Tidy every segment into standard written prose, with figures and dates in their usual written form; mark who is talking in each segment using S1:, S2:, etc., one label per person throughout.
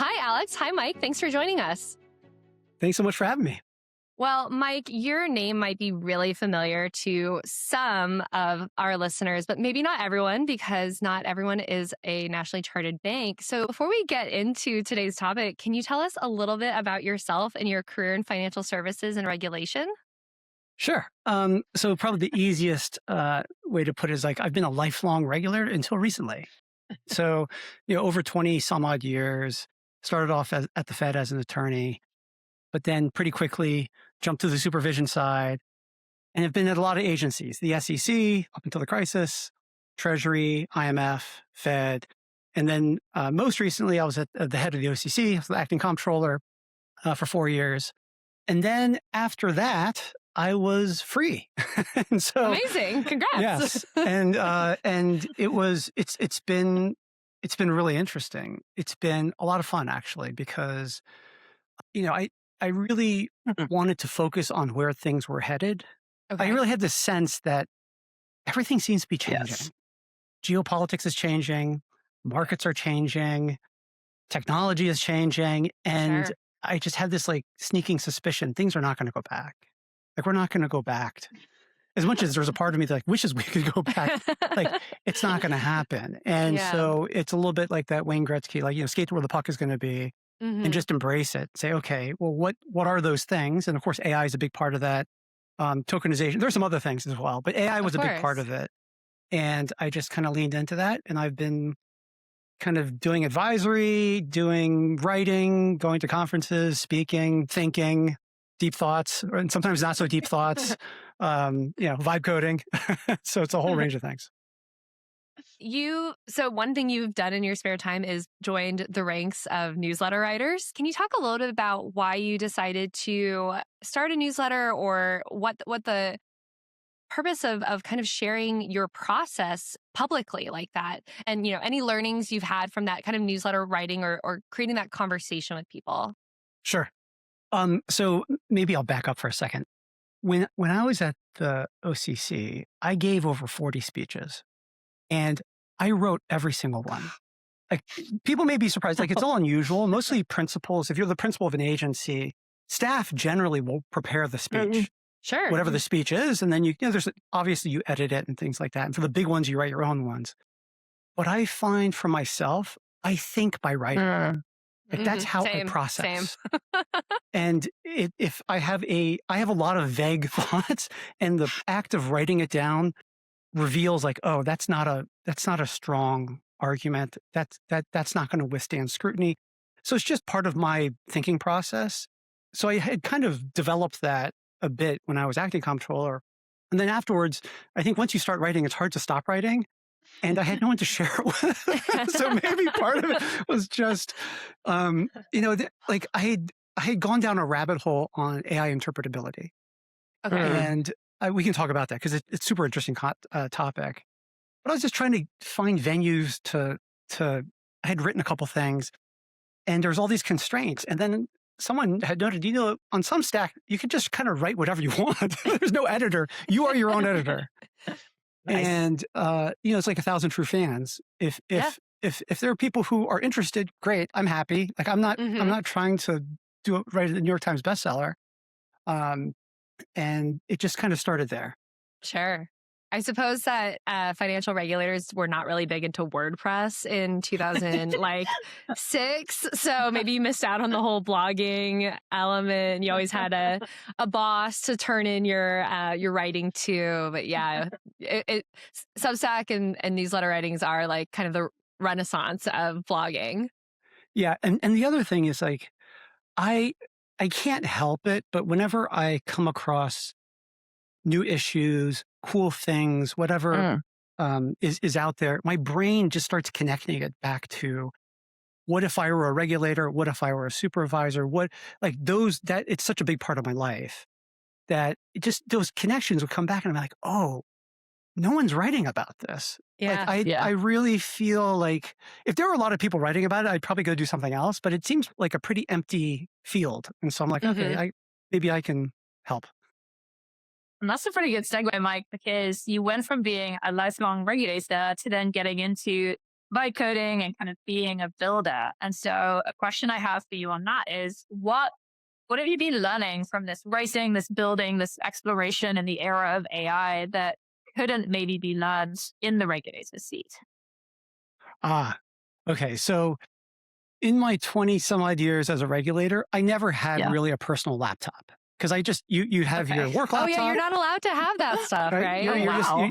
S1: Hi, Alex. Hi, Mike. Thanks for joining us.
S2: Thanks so much for having me.
S1: Well, Mike, your name might be really familiar to some of our listeners, but maybe not everyone, because not everyone is a nationally chartered bank. So before we get into today's topic, can you tell us a little bit about yourself and your career in financial services and regulation?
S2: Sure. So probably the easiest way to put it is like I've been a lifelong regulator until recently. So, over 20 some odd years, started off at the Fed as an attorney, but then pretty quickly jumped to the supervision side and have been at a lot of agencies, the SEC up until the crisis, Treasury, IMF, Fed. And then most recently, I was at the head of the OCC, the acting comptroller for 4 years. And then after that, I was free. And so
S1: Amazing. Congrats.
S2: yes. And it's been really interesting. It's been a lot of fun actually, because, I really wanted to focus on where things were headed. I
S1: Okay.
S2: really had this sense that everything seems to be changing.
S3: Yes.
S2: Geopolitics is changing, markets are changing, technology is changing. And
S1: Sure.
S2: I just had this like sneaking suspicion things are not going to go back. Like we're not going to go back. As much as there's a part of me that like wishes we could go back, like it's not going to happen. And
S1: Yeah.
S2: so it's a little bit like that Wayne Gretzky, like, skate to where the puck is going to be
S1: Mhm.
S2: and just embrace it. Say, okay, well, what are those things? And of course, AI is a big part of that. Tokenization. There's some other things as well, but AI was a big part
S1: course.
S2: of it. And I just kind of leaned into that. And I've been kind of doing advisory, doing writing, going to conferences, speaking, thinking, deep thoughts, and sometimes not so deep thoughts, vibe coding. So it's a whole range of things.
S1: So one thing you've done in your spare time is joined the ranks of newsletter writers. Can you talk a little bit about why you decided to start a newsletter, or what the purpose of kind of sharing your process publicly like that? And, any learnings you've had from that kind of newsletter writing, or creating that conversation with people?
S2: Sure. So maybe I'll back up for a second. When I was at the OCC, I gave over 40 speeches and I wrote every single one. Like people may be surprised, like it's all unusual. Mostly principals, if you're the principal of an agency, staff generally will prepare the speech,
S1: Sure.
S2: whatever the speech is. And then there's obviously you edit it and things like that. And for the big ones, you write your own ones. But I find for myself, I think by writing. Like that's how I
S1: Same.
S2: process. And if I have a lot of vague thoughts, and the act of writing it down reveals like, oh, that's not a strong argument. That's not going to withstand scrutiny. So it's just part of my thinking process. So I had kind of developed that a bit when I was acting comptroller. And then afterwards, I think once you start writing, it's hard to stop writing. And I had no one to share it with. So maybe part of it was just, like I had gone down a rabbit hole on AI interpretability.
S1: Okay.
S2: And we can talk about that because it's super interesting topic. But I was just trying to find venues I had written a couple things, and there's all these constraints. And then someone had noted, on some stack, you could just kind of write whatever you want. There's no editor. You are your own editor.
S3: Nice.
S2: And, it's like 1,000 true fans. If there are people who are interested, great. I'm happy. Like I'm not trying to write a New York Times bestseller. And it just kind of started there.
S1: Sure. I suppose that financial regulators were not really big into WordPress in 2006. So maybe you missed out on the whole blogging element. You always had a boss to turn in your writing to. But yeah, Substack and newsletter writings are like kind of the renaissance of blogging.
S2: Yeah. And the other thing is like, I can't help it, but whenever I come across new issues, cool things, whatever is out there, my brain just starts connecting it back to what if I were a regulator? What if I were a supervisor? It's such a big part of my life that those connections would come back and I'm like, oh, no one's writing about this.
S1: Yeah.
S2: I really feel like if there were a lot of people writing about it, I'd probably go do something else, but it seems like a pretty empty field. And so I'm like, okay, maybe I can help.
S3: And that's a pretty good segue, Mike, because you went from being a lifelong regulator to then getting into by coding and kind of being a builder. And so a question I have for you on that is what have you been learning from this racing, this building, this exploration in the era of AI that couldn't maybe be learned in the regulator's seat?
S2: Ah, okay. So in my 20 some odd years as a regulator, I never had
S3: Yeah.
S2: really a personal laptop because you have your
S3: Okay.
S2: work
S1: Oh
S2: laptop.
S1: yeah, you're not allowed to have that stuff, right?
S2: You're,
S3: Oh,
S2: you're
S3: wow.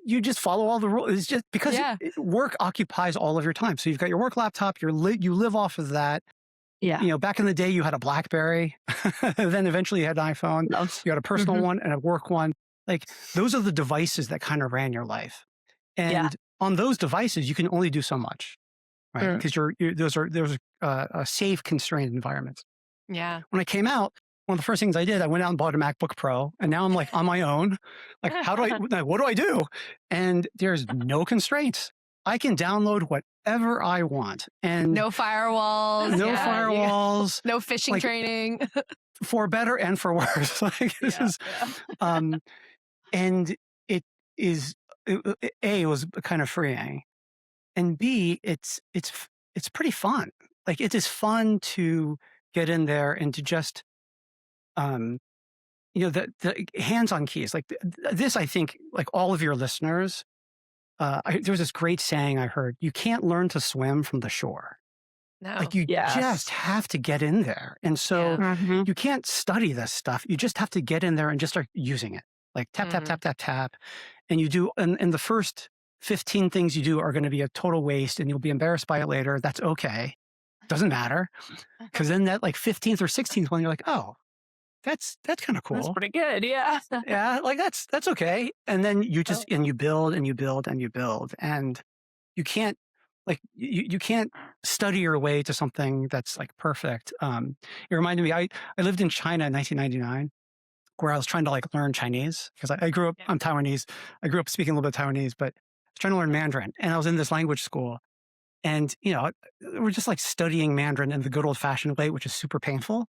S2: you just follow all the rules. It's just because
S1: Yeah.
S2: work occupies all of your time. So you've got your work laptop. You live off of that.
S3: Yeah.
S2: You know, back in the day, you had a BlackBerry. Then eventually you had an iPhone.
S3: Love.
S2: You had a personal
S3: Mhm.
S2: one and a work one. Like those are the devices that kind of ran your life.
S3: Yeah.
S2: And on those devices, you can only do so much, right?
S3: Mm.
S2: Because those are safe, constrained environments.
S1: Yeah.
S2: When I came out, one of the first things I did, I went out and bought a MacBook Pro, and now I'm like on my own. Like, what do I do? And there's no constraints. I can download whatever I want, and
S1: No firewalls.
S2: no
S1: yeah,
S2: firewalls,
S1: No phishing
S2: Like-
S1: training.
S2: for better and for worse. Like this
S3: Yeah.
S2: is, and it is A, it was kind of freeing, and B, it's pretty fun. Like it is fun to get in there and to just the hands-on keys. Like this, I think, like all of your listeners, there was this great saying I heard: you can't learn to swim from the shore.
S1: No.
S2: Like you
S3: Yes.
S2: just have to get in there, and so
S3: Mhm.
S2: you can't study this stuff. You just have to get in there and just start using it. Like tap, tap,
S1: Mhm.
S2: tap, tap, tap. And you do, and the first 15 things you do are going to be a total waste and you'll be embarrassed by it later. That's okay. Doesn't matter. Because then that like 15th or 16th one, you're like, oh, that's kind of
S3: That's
S2: cool.
S3: pretty good. Yeah.
S2: Yeah, like that's okay. And then you just, and you build and you build and you build. And you can't, like, you can't study your way to something that's like perfect. It reminded me, I lived in China in 1999, where I was trying to like learn Chinese because I grew up, I'm Taiwanese. I grew up speaking a little bit of Taiwanese, but I was trying to learn Mandarin, and I was in this language school, and we're just like studying Mandarin in the good old fashioned way, which is super painful.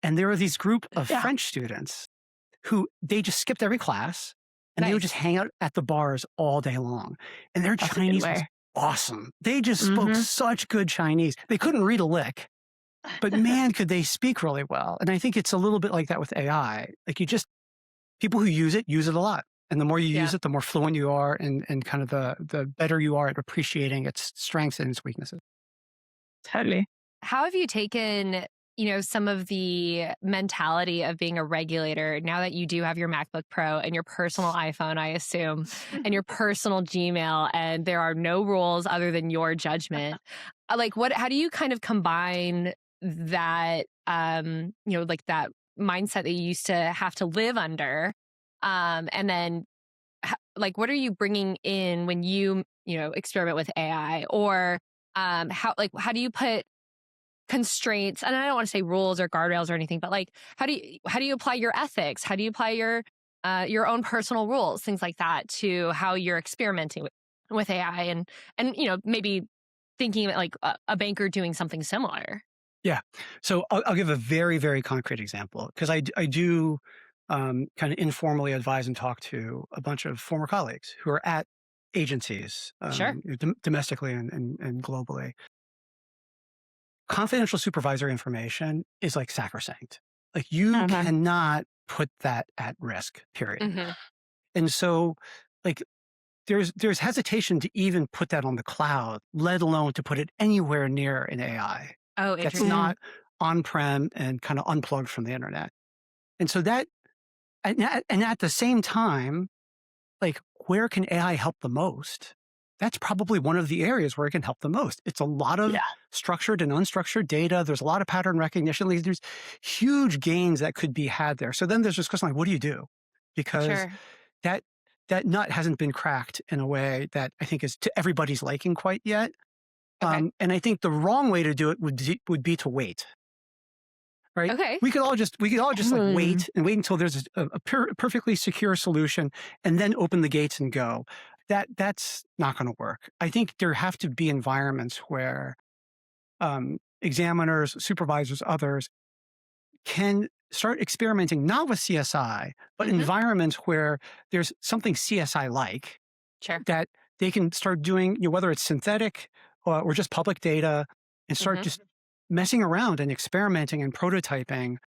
S2: And there were these group of
S3: Yeah.
S2: French students who they just skipped every class and they would
S1: Nice.
S2: just hang out at the bars all day long. And their
S3: That's a good
S2: Chinese was
S3: way.
S2: awesome. They just spoke
S3: Mhm.
S2: such good Chinese. They couldn't read a lick, but man, could they speak really well. And I think it's a little bit like that with AI. Like people who use it a lot. And the more you use
S1: Yeah.
S2: it, the more fluent you are and kind of the better you are at appreciating its strengths and its weaknesses.
S3: Totally.
S1: How have you taken, some of the mentality of being a regulator now that you do have your MacBook Pro and your personal iPhone, I assume, and your personal Gmail, and there are no rules other than your judgment? How do you kind of combine that, like that mindset that you used to have to live under? And then what are you bringing in when you experiment with AI, or how do you put constraints, and I don't want to say rules or guardrails or anything, but like how do you apply your ethics? How do you apply your own personal rules, things like that, to how you're experimenting with AI, and maybe thinking of it like a banker doing something similar?
S2: Yeah. So I'll give a very, very concrete example because I do kind of informally advise and talk to a bunch of former colleagues who are at agencies,
S1: Sure.
S2: domestically and globally. Confidential supervisor information is like sacrosanct. Like you
S3: Mhm.
S2: cannot put that at risk, period.
S1: Mhm.
S2: And so like there's hesitation to even put that on the cloud, let alone to put it anywhere near an AI
S1: Oh,
S2: that's
S1: interesting.
S2: not on-prem and kind of unplugged from the internet. And so and at the same time, like where can AI help the most? That's probably one of the areas where it can help the most. It's a lot of
S3: Yeah.
S2: structured and unstructured data. There's a lot of pattern recognition. Like, there's huge gains that could be had there. So then there's this question like, what do you do? Because
S1: Sure.
S2: that nut hasn't been cracked in a way that I think is to everybody's liking quite yet.
S1: Okay.
S2: And I think the wrong way to do it would be to wait. Right?
S1: Okay.
S2: We could all just like wait until there's a perfectly secure solution and then open the gates and go. That's not going to work. I think there have to be environments where examiners, supervisors, others can start experimenting not with CSI, but
S1: Mhm.
S2: environments where there's something CSI like
S1: Sure.
S2: that they can start doing, whether it's synthetic or just public data, and start just messing around and experimenting and prototyping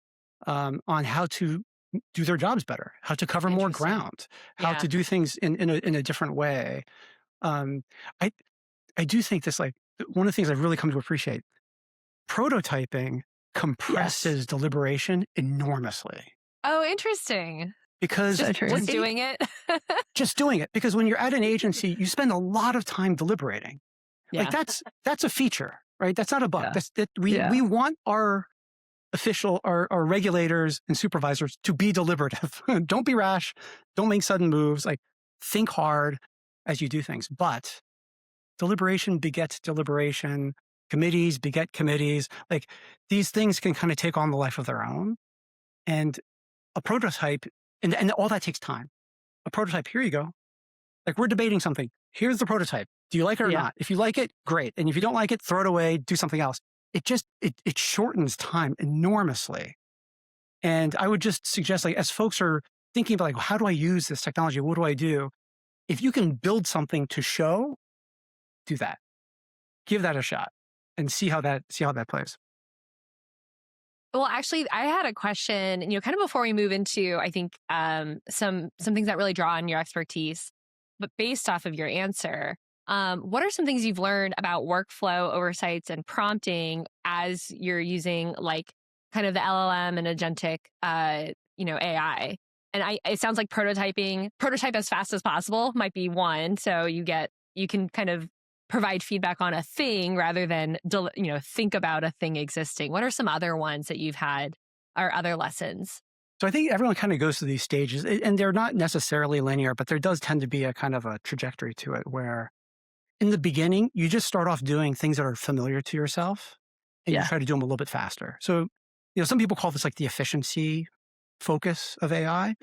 S2: on how to do their jobs better, how to cover more ground, how to do things in a different way. I do think this, like, one of the things I've really come to appreciate, prototyping compresses deliberation enormously.
S1: Oh, interesting.
S2: Because
S1: just doing it.
S2: Just doing it. Because when you're at an agency, you spend a lot of time deliberating.
S1: Yeah.
S2: Like that's a feature, right? That's not a bug.
S3: Yeah.
S2: We want our our regulators and supervisors to be deliberative. Don't be rash. Don't make sudden moves. Like, think hard as you do things. But deliberation begets deliberation. Committees beget committees. Like, these things can kind of take on the life of their own. And a prototype, and all that takes time. A prototype, here you go. Like, we're debating something. Here's the prototype. Do you like it or not? If you like it, great. And if you don't like it, throw it away, do something else. It shortens time enormously. And I would just suggest, like, as folks are thinking about, like, how do I use this technology? What do I do? If you can build something to show, do that. Give that a shot and see how that plays.
S1: Well, actually, I had a question, kind of before we move into, I think, some things that really draw on your expertise, but based off of your answer, what are some things you've learned about workflow oversights and prompting as you're using, like, kind of the LLM and agentic, AI? And it sounds like prototype as fast as possible might be one. So you can kind of provide feedback on a thing rather than, think about a thing existing. What are some other ones that you've had or other lessons?
S2: So I think everyone kind of goes through these stages, and they're not necessarily linear, but there does tend to be a kind of a trajectory to it where in the beginning, you just start off doing things that are familiar to yourself, and you try to do them a little bit faster. So, some people call this, like, the efficiency focus of AI.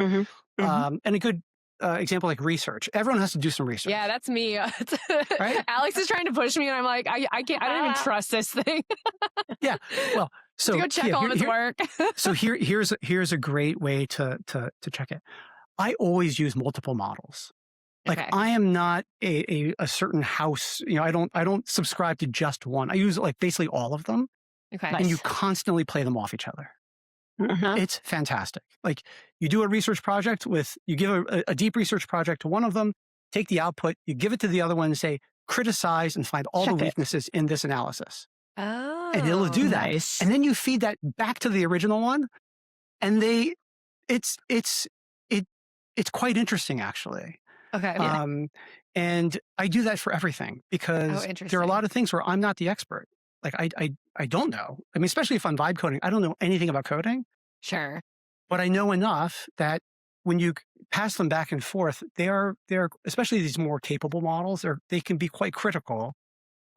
S2: And a good example, like research. Everyone has to do some research.
S1: Yeah, that's me.
S2: Right?
S1: Alex is trying to push me, and I'm like, I can't. I don't even trust this thing.
S2: Yeah. Well, so
S1: go check all of its work.
S2: So here's a great way to check it. I always use multiple models. Like, I am not a certain house. I don't subscribe to just one. I use, like, basically all of them.
S1: Okay.
S2: And you constantly play them off each other. It's fantastic. Like, you do a research project you give a deep research project to one of them, take the output, you give it to the other one and say, criticize and find all the weaknesses in this analysis.
S1: Oh.
S2: And it'll do that.
S3: Nice.
S2: And then you feed that back to the original one. And it's quite interesting, actually.
S1: Okay.
S2: And I do that for everything because there are a lot of things where I'm not the expert. Like, I don't know. I mean, especially if I'm vibe coding, I don't know anything about coding.
S1: Sure. But
S2: I know enough that when you pass them back and forth, they're especially these more capable models, they can be quite critical.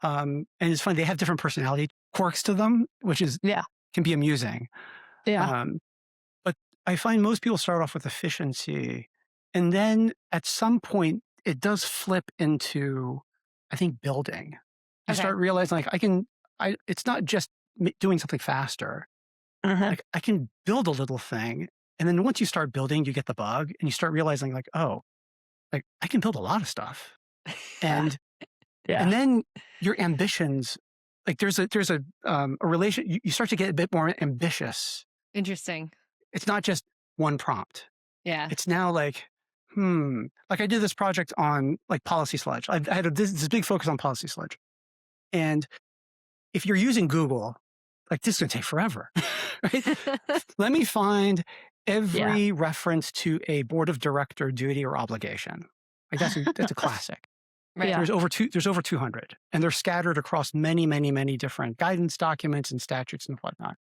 S2: And it's funny, they have different personality quirks to them, which can be amusing.
S3: Yeah.
S2: But I find most people start off with efficiency, and then at some point it does flip into, I think, building. You start realizing, like, it's not just doing something faster. Like, I can build a little thing. And then once you start building, you get the bug and you start realizing, like, oh, like, I can build a lot of stuff. And and then your ambitions, like, there's a relation, you start to get a bit more ambitious.
S1: Interesting.
S2: It's not just one prompt.
S1: Yeah.
S2: It's now like, like, I did this project on, like, policy sludge. I had this big focus on policy sludge. And if you're using Google, like, this is going to take forever, right? Let me find every reference to a board of director duty or obligation. Like, that's a classic.
S1: Right.
S2: There's over 200, and they're scattered across many, many, many different guidance documents and statutes and whatnot.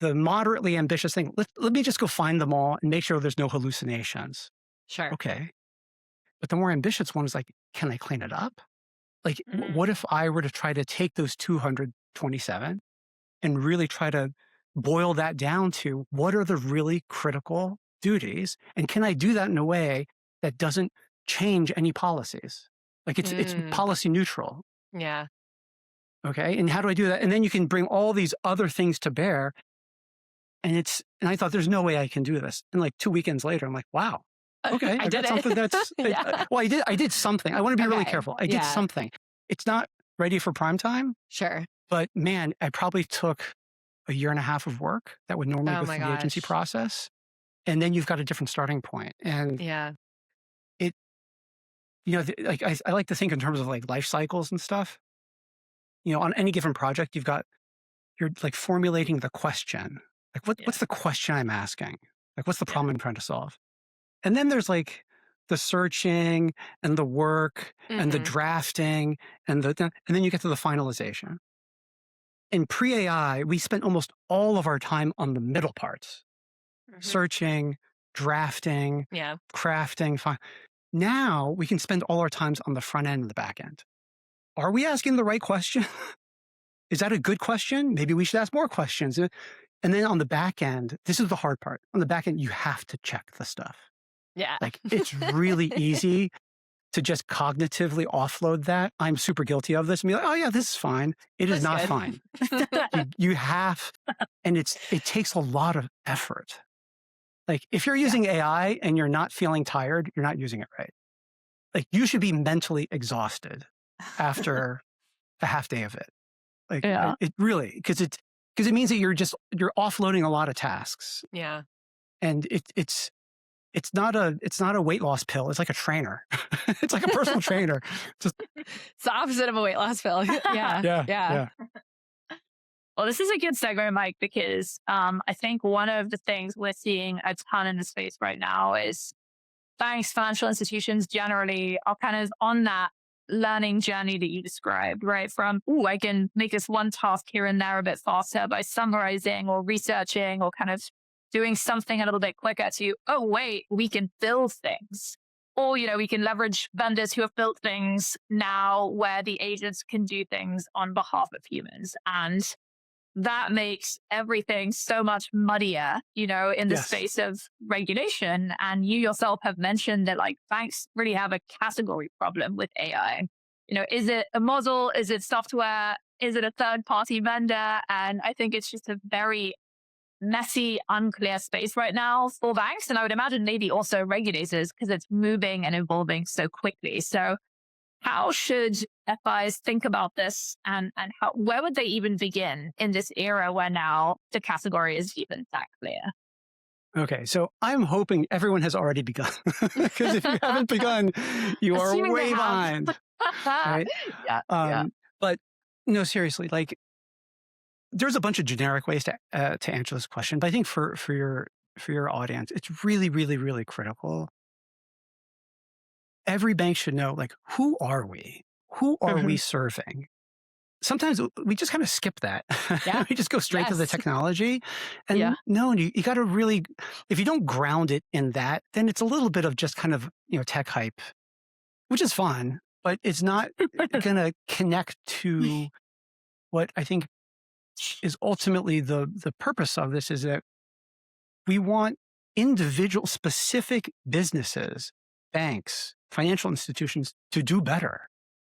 S2: The moderately ambitious thing, let me just go find them all and make sure there's no hallucinations.
S1: Sure.
S2: Okay. But the more ambitious one is, like, can I clean it up? Like, what if I were to try to take those 227 and really try to boil that down to what are the really critical duties? And can I do that in a way that doesn't change any policies? Like, it's policy neutral.
S1: Yeah.
S2: Okay. And how do I do that? And then you can bring all these other things to bear. And I thought, there's no way I can do this. And, like, 2 weekends later, I'm like, wow, Okay,
S1: I
S2: I
S1: did
S2: got something
S1: it.
S2: that's
S1: Yeah.
S2: well, I did something. I want to be really
S1: Okay.
S2: careful. I did
S1: Yeah.
S2: something. It's not ready for prime time,
S1: Sure.
S2: but man, I probably took a year and a half of work that would normally
S1: Oh
S2: go
S1: my
S2: through the agency
S1: gosh.
S2: process. And then you've got a different starting point. And
S1: Yeah.
S2: it, like I like to think in terms of like life cycles and stuff. On any given project, you're like formulating the question. Like what's the question I'm asking? Like what's the problem I'm trying to solve? And then there's like the searching and the work and the
S1: Mhm.
S2: drafting and then you get to the finalization. In pre-AI, we spent almost all of our time on the middle parts,
S1: Mhm.
S2: searching, drafting,
S1: Yeah.
S2: crafting. Now we can spend all our times on the front end and the back end. Are we asking the right question? Is that a good question? Maybe we should ask more questions. And then on the back end, this is the hard part. On the back end, you have to check the stuff.
S1: Yeah.
S2: Like it's really easy to just cognitively offload that. I'm super guilty of this and be like, oh yeah, this is fine. It is
S1: That's
S2: not
S1: good.
S2: fine. You have, and it takes a lot of effort. Like if you're using AI and you're not feeling tired, you're not using it right. Like you should be mentally exhausted after a half day of it. Like it really, because it means that you're offloading a lot of tasks,
S1: Yeah.
S2: and it's not a weight loss pill. It's like a trainer. It's like a personal trainer. Just
S1: It's the opposite of a weight loss pill. Yeah.
S2: yeah.
S3: Well, this is a good segment, Mike, because I think one of the things we're seeing a ton in the space right now is banks, financial institutions generally are kind of on that learning journey that you described, right? From, I can make this one task here and there a bit faster by summarizing or researching or kind of doing something a little bit quicker to, oh, wait, we can build things. Or, we can leverage vendors who have built things now where the agents can do things on behalf of humans. And that makes everything so much muddier, in the
S2: Yes.
S3: space of regulation. And you yourself have mentioned that like banks really have a category problem with AI. Is it a model? Is it software? Is it a third party vendor? And I think it's just a very messy, unclear space right now for banks. And I would imagine maybe also regulators because it's moving and evolving so quickly. So how should FIs think about this and where would they even begin in this era where now the category is even that clear?
S2: Okay, so I'm hoping everyone has already begun, because if you haven't begun, you are
S3: Assuming they
S2: way
S3: have.
S2: behind. Right?
S3: Yeah.
S2: But no, seriously, like there's a bunch of generic ways to answer this question, but I think for your audience, it's really, really, really critical. Every bank should know, like, who are we? Who are we serving? Sometimes we just kind of skip that.
S3: Yeah.
S2: We just go straight to the
S1: Yes.
S2: technology. And
S3: Yeah.
S2: no, you got to really, if you don't ground it in that, then it's a little bit of just kind of, tech hype, which is fun, but it's not going to connect to what I think is ultimately the purpose of this, is that we want individual specific businesses, banks, financial institutions to do better,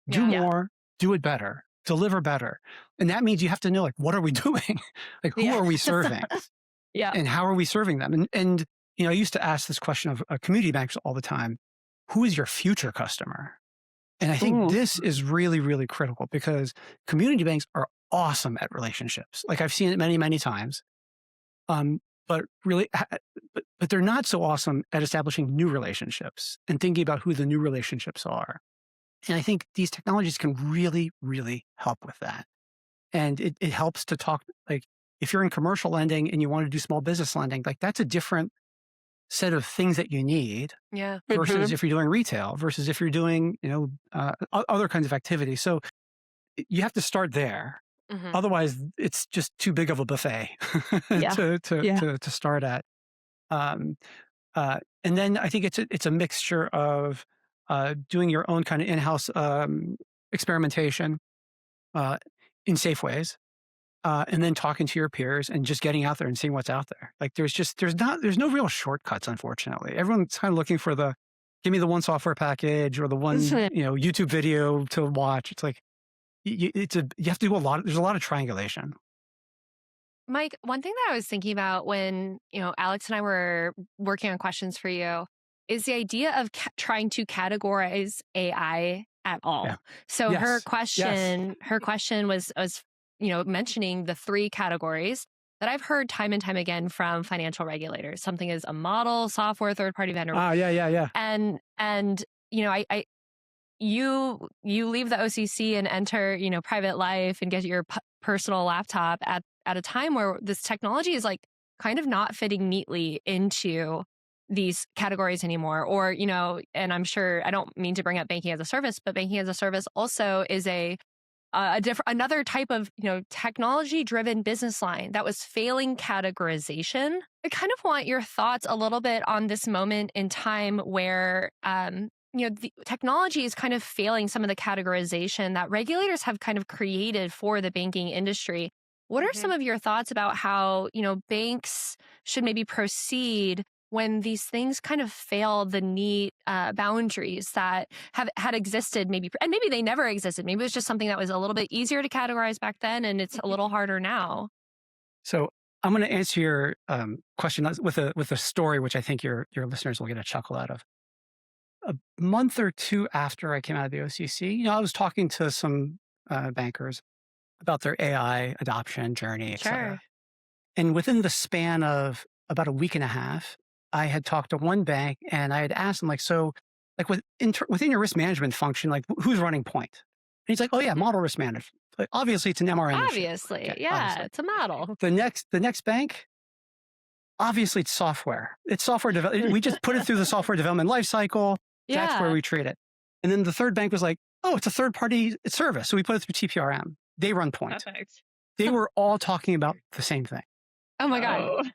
S2: do
S1: Yeah.
S2: more, do it better, deliver better. And that means you have to know, like, what are we doing? Like, who are we serving?
S3: Yeah.
S2: And how are we serving them? And I used to ask this question of community banks all the time. Who is your future customer? And I think this is really, really critical, because community banks are awesome at relationships. Like I've seen it many, many times. But really, but they're not so awesome at establishing new relationships and thinking about who the new relationships are. And I think these technologies can really, really help with that. And it helps to talk, like, if you're in commercial lending and you want to do small business lending, like that's a different set of things that you need
S1: Yeah.
S2: versus if you're doing retail, versus if you're doing, other kinds of activities. So you have to start there.
S1: Mhm.
S2: Otherwise, it's just too big of a buffet to start at. And then I think it's a mixture of doing your own kind of in-house experimentation in safe ways, and then talking to your peers and just getting out there and seeing what's out there. Like there's no real shortcuts, unfortunately. Everyone's kind of looking for give me the one software package or the one YouTube video to watch. It's like you have to do there's a lot of triangulation.
S1: Mike, one thing that I was thinking about when, Alex and I were working on questions for you is the idea of trying to categorize AI at all.
S2: Yeah.
S1: So
S2: Yes.
S1: her
S2: Yes.
S1: question was mentioning the three categories that I've heard time and time again from financial regulators. Something is a model, software, third-party vendor.
S2: Yeah.
S1: And you leave the OCC and enter, private life and get your personal laptop at a time where this technology is like kind of not fitting neatly into these categories anymore. Or, and I'm sure, I don't mean to bring up banking as a service, but banking as a service also is another type of, technology-driven business line that was failing categorization. I kind of want your thoughts a little bit on this moment in time where, the technology is kind of failing some of the categorization that regulators have kind of created for the banking industry. What are some of your thoughts about how, banks should maybe proceed when these things kind of fail the neat boundaries that had existed and maybe they never existed. Maybe it was just something that was a little bit easier to categorize back then and it's a little harder now.
S2: So I'm going to answer your question with a story, which I think your listeners will get a chuckle out of. A month or two after I came out of the OCC, I was talking to some bankers about their AI adoption journey, et cetera. And within the span of about a week and a half, I had talked to one bank and I had asked them, within your risk management function, who's running point? And he's like, oh yeah, model risk management. Like, obviously, it's an MRM issue.
S1: Obviously,
S2: Okay,
S1: yeah,
S2: obviously.
S1: it's a model.
S2: The next bank, obviously, it's software. It's software development. We just put it through the software development lifecycle. That's where we treat it. And then the third bank was like, oh, it's a third-party service. So we put it through TPRM. They run point.
S3: Perfect.
S2: They were all talking about the same thing.
S1: Oh my God.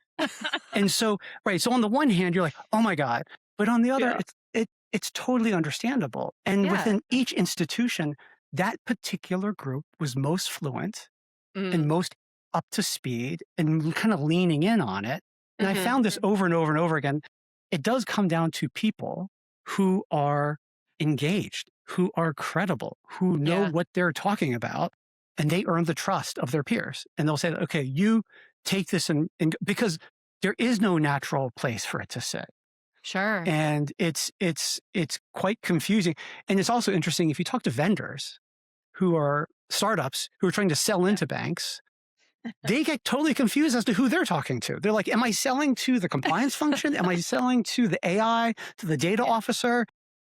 S2: And so, right. So on the one hand, you're like, oh my God. But on the other, it's totally understandable. And within each institution, that particular group was most fluent and most up to speed and kind of leaning in on it. And I found this over and over and over again. It does come down to people who are engaged, who are credible, who know what they're talking about, and they earn the trust of their peers. And they'll say, okay, you take this and because there is no natural place for it to sit.
S1: Sure.
S2: And it's quite confusing. And it's also interesting if you talk to vendors who are startups who are trying to sell into banks, they get totally confused as to who they're talking to. They're like, am I selling to the compliance function? Am I selling to the AI, to the data officer?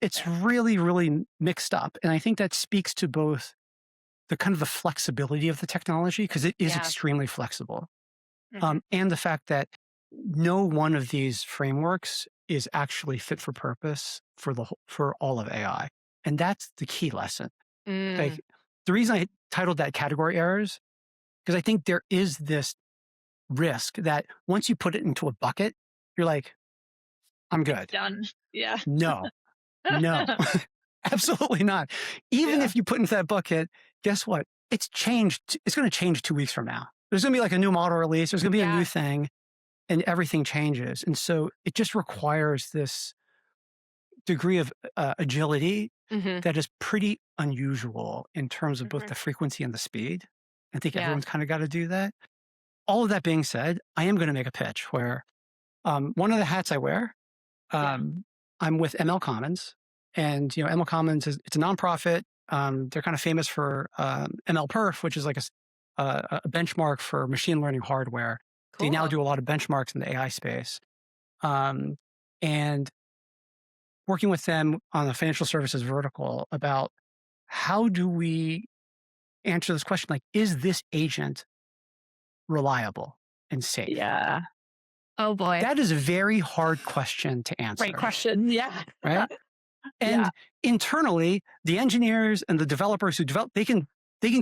S2: It's really, really mixed up. And I think that speaks to both the kind of the flexibility of the technology, because it is extremely flexible, and the fact that no one of these frameworks is actually fit for purpose for all of AI. And that's the key lesson. Like, the reason I titled that category errors, because I think there is this risk that once you put it into a bucket, you're like, I'm good.
S3: Done. Yeah.
S2: No, absolutely not. Even if you put into that bucket, guess what? It's changed. It's going to change 2 weeks from now. There's going to be like a new model release. There's going to be a new thing and everything changes. And so it just requires this degree of agility that is pretty unusual in terms of both the frequency and the speed. I think everyone's kind of got to do that. All of that being said, I am going to make a pitch where one of the hats I wear, I'm with ML Commons. And, ML Commons it's a nonprofit. They're kind of famous for ML Perf, which is like a benchmark for machine learning hardware. Cool. They now do a lot of benchmarks in the AI space. And working with them on the financial services vertical about how do we answer this question, like, is this agent reliable and safe?
S3: Yeah.
S1: Oh boy.
S2: That is a very hard question to answer.
S3: Great question. Yeah.
S2: Right. And internally, the engineers and the developers who develop, they can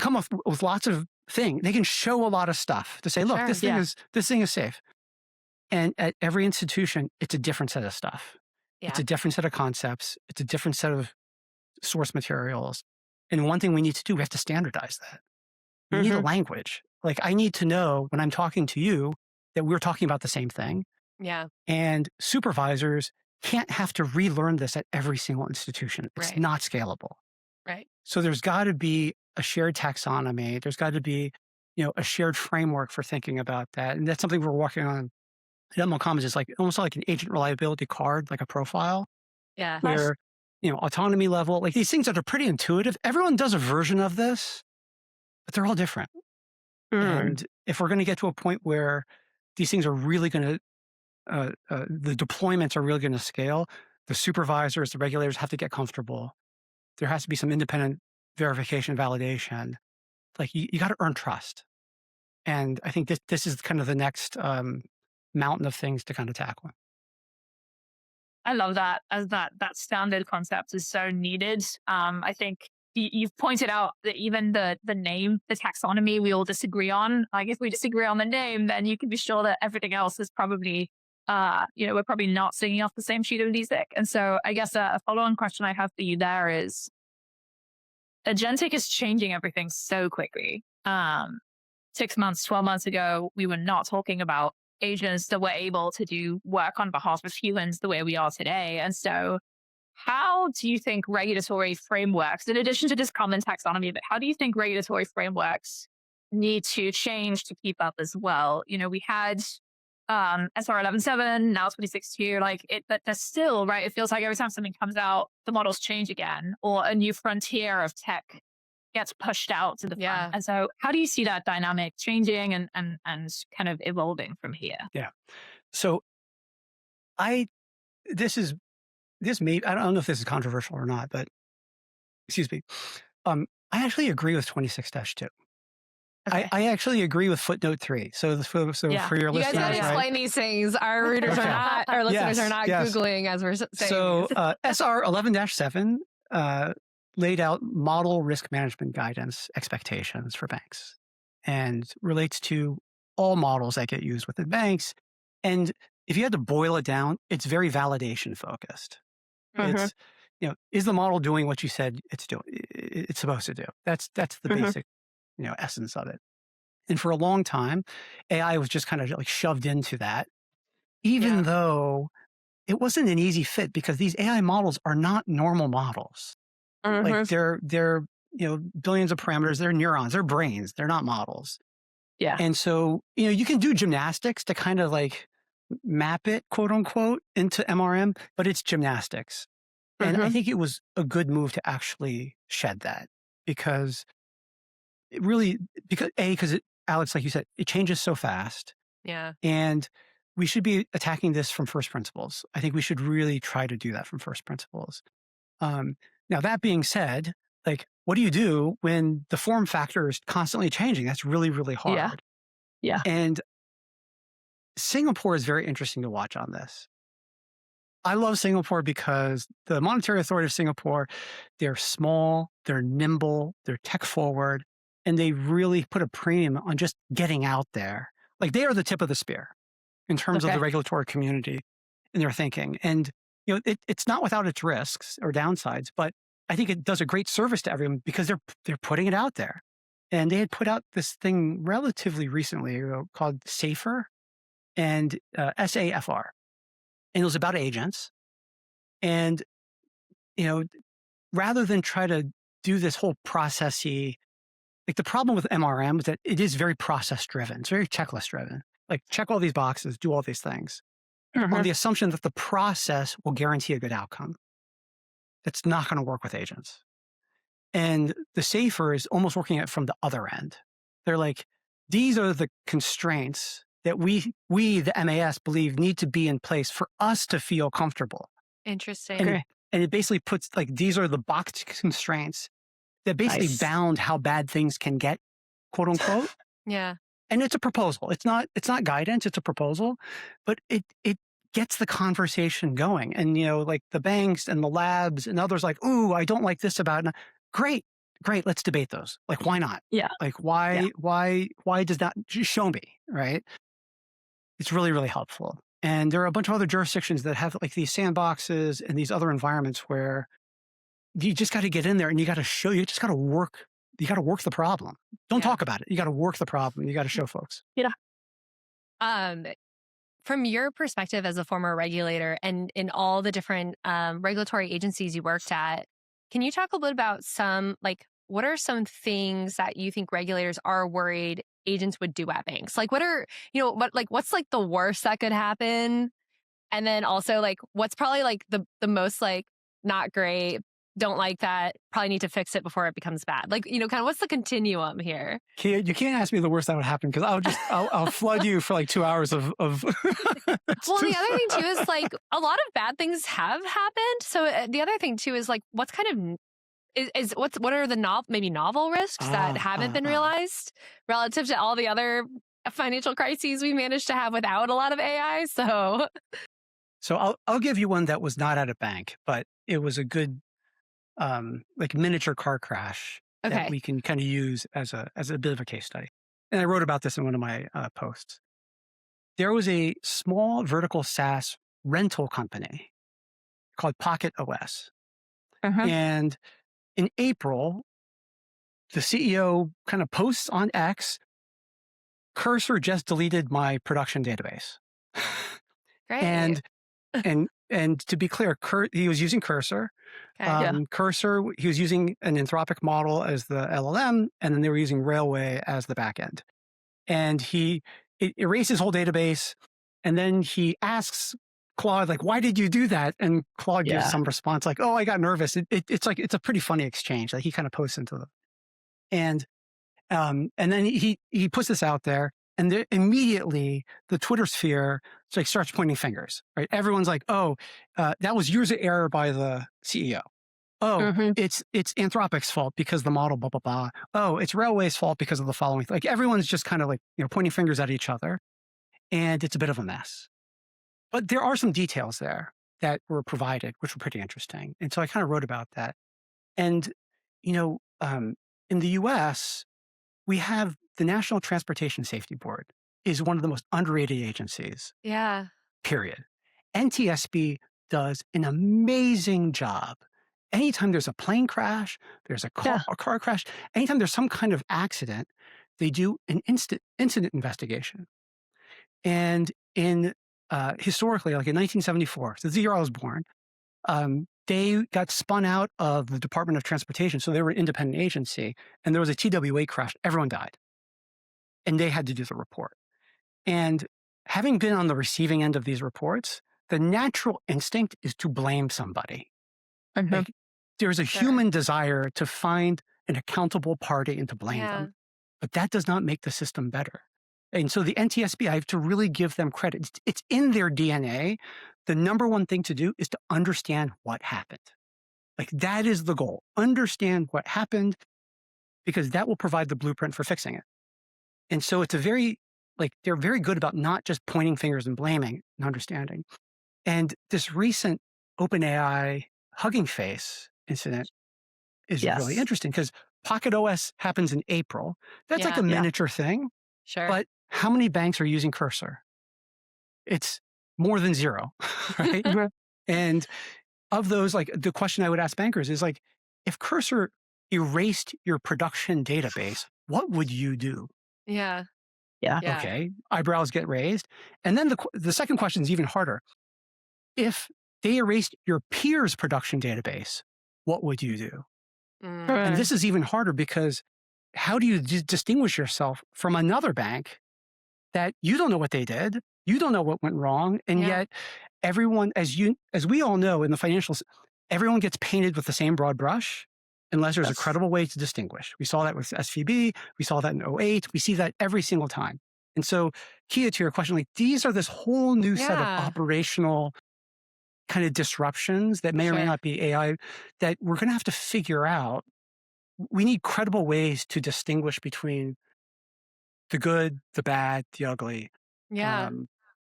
S2: come up with lots of things. They can show a lot of stuff to say, look, this thing is safe. And at every institution, it's a different set of stuff. Yeah. It's a different set of concepts. It's a different set of source materials. And one thing we need to do, we have to standardize that. We need a language. Like, I need to know when I'm talking to you that we're talking about the same thing.
S1: Yeah.
S2: And supervisors can't have to relearn this at every single institution. It's not scalable.
S1: Right.
S2: So there's got to be a shared taxonomy. There's got to be, a shared framework for thinking about that. And that's something we're working on Demo commons is like almost like an agent reliability card, like a profile,
S1: Yeah.
S2: where, autonomy level, like these things that are pretty intuitive. Everyone does a version of this, but they're all different. And if we're going to get to a point where these things are really going to, the deployments are really going to scale, the supervisors, the regulators have to get comfortable. There has to be some independent verification, validation. Like you got to earn trust. And I think this is kind of the next mountain of things to kind of tackle.
S3: I love that, as that standard concept is so needed. I think you've pointed out that even the name, the taxonomy, we all disagree on. Like if we disagree on the name, then you can be sure that everything else is probably, we're probably not singing off the same sheet of music. And so I guess a follow-on question I have for you there is, agentic is changing everything so quickly. 6 months, 12 months ago, we were not talking about agents that were able to do work on behalf of humans the way we are today. And so how do you think regulatory frameworks, in addition to just common taxonomy, but how do you think regulatory frameworks need to change to keep up as well? We had SR 11.7, now 26.2, but there's still, right? It feels like every time something comes out, the models change again, or a new frontier of tech gets pushed out to the front. And so how do you see that dynamic changing and kind of evolving from here?
S2: Yeah. So this may, I don't know if this is controversial or not, but excuse me. I actually agree with 26-2.
S3: Okay.
S2: I actually agree with footnote 3. So for your
S1: You
S2: listeners,
S1: guys got to explain these things. Our readers are not, our listeners are not Googling as we're saying.
S2: So SR 11-7 laid out model risk management guidance expectations for banks and relates to all models that get used within banks. And if you had to boil it down, it's very validation focused. It's, is the model doing what you said it's supposed to do? That's the basic, essence of it. And for a long time, AI was just kind of like shoved into that, even though it wasn't an easy fit because these AI models are not normal models. Like they're billions of parameters, they're neurons, they're brains, they're not models.
S3: Yeah.
S2: And so, you can do gymnastics to kind of like map it, quote unquote, into MRM, but it's gymnastics. And I think it was a good move to actually shed that because Alex, like you said, it changes so fast.
S1: Yeah.
S2: And we should be attacking this from first principles. I think we should really try to do that from first principles. Now, that being said, like, what do you do when the form factor is constantly changing? That's really, really hard.
S3: Yeah.
S2: And Singapore is very interesting to watch on this. I love Singapore because the Monetary Authority of Singapore, they're small, they're nimble, they're tech forward, and they really put a premium on just getting out there. Like they are the tip of the spear in terms of the regulatory community in their thinking. And it's not without its risks or downsides, but I think it does a great service to everyone because they're putting it out there. And they had put out this thing relatively recently called SAFR and SAFR. And it was about agents. And, rather than try to do this whole processy, like the problem with MRM is that it is very process driven. It's very checklist driven. Like check all these boxes, do all these things. On the assumption that the process will guarantee a good outcome. That's not going to work with agents. And the SAFR is almost working at from the other end. They're like, these are the constraints that we, the MAS, believe need to be in place for us to feel comfortable.
S1: Interesting.
S2: And it basically puts like, these are the box constraints that basically bound how bad things can get, quote unquote.
S1: Yeah.
S2: And it's a proposal. It's not guidance, it's a proposal, but it gets the conversation going. And, like the banks and the labs and others like, ooh, I don't like this about it. Great. Let's debate those. Like, why not?
S3: Yeah.
S2: Like, why does that just show me? Right. It's really, really helpful. And there are a bunch of other jurisdictions that have like these sandboxes and these other environments where you just got to get in there and you just got to work. You got to work the problem. Don't talk about it. You got to work the problem. You got to show folks.
S3: Yeah.
S1: From your perspective as a former regulator and in all the different regulatory agencies you worked at, can you talk a little about what are some things that you think regulators are worried agents would do at banks? Like, what's like the worst that could happen? And then also like, what's probably like the most like not great, don't like that, probably need to fix it before it becomes bad. Like, kind of what's the continuum here?
S2: Kiah, you can't ask me the worst that would happen because I'll flood you for like 2 hours of.
S1: Well, the other thing too is like a lot of bad things have happened. So the other thing too is like, what's kind of what are the maybe novel risks that haven't been realized relative to all the other financial crises we managed to have without a lot of AI.
S2: So I'll give you one that was not at a bank, but it was a good like miniature car crash that we can kind of use as a bit of a case study. And I wrote about this in one of my posts. There was a small vertical SaaS rental company called Pocket OS. And in April, the CEO kind of posts on X, Cursor just deleted my production database.
S1: Great.
S2: And to be clear, he was using Cursor. Cursor, he was using an Anthropic model as the LLM, and then they were using Railway as the backend. And it erased his whole database, and then he asks Claude, like, why did you do that? And Claude gives some response like, oh, I got nervous. It's a pretty funny exchange. Like he kind of posts into them. And then he puts this out there, and immediately the Twitter sphere starts pointing fingers, right? Everyone's like, oh, that was user error by the CEO. Oh, it's Anthropic's fault because the model, blah, blah, blah. Oh, it's Railway's fault because of the following. Like everyone's just kind of like, pointing fingers at each other. And it's a bit of a mess. But there are some details there that were provided, which were pretty interesting. And so I kind of wrote about that. And, in the US, we have the National Transportation Safety Board is one of the most underrated agencies.
S1: Yeah.
S2: Period. NTSB does an amazing job. Anytime there's a plane crash, there's a car crash, anytime there's some kind of accident, they do an incident investigation. And historically, like in 1974, so the year I was born, they got spun out of the Department of Transportation. So they were an independent agency, and there was a TWA crash. Everyone died. And they had to do the report. And having been on the receiving end of these reports, the natural instinct is to blame somebody. Like, there's a human desire to find an accountable party and to blame them. But that does not make the system better. And so the NTSB, I have to really give them credit. It's in their DNA. The number one thing to do is to understand what happened. Like that is the goal. Understand what happened, because that will provide the blueprint for fixing it. And so it's they're very good about not just pointing fingers and blaming and understanding. And this recent OpenAI Hugging Face incident is really interesting because Pocket OS happens in April. That's like a miniature thing.
S1: Sure.
S2: But how many banks are using Cursor? It's more than zero, right? And of those, like the question I would ask bankers is like, if Cursor erased your production database, what would you do?
S1: Yeah.
S2: Okay. Eyebrows get raised. And then the second question is even harder. If they erased your peers' production database, what would you do? And this is even harder because how do you distinguish yourself from another bank that you don't know what they did, you don't know what went wrong, and yet everyone, as we all know in the financials, everyone gets painted with the same broad brush unless there's a credible way to distinguish. We saw that with SVB, we saw that in 2008, we see that every single time. And so, Kiah, to your question, like these are this whole new set of operational kind of disruptions that may or may not be AI that we're going to have to figure out. We need credible ways to distinguish between the good, the bad, the ugly. And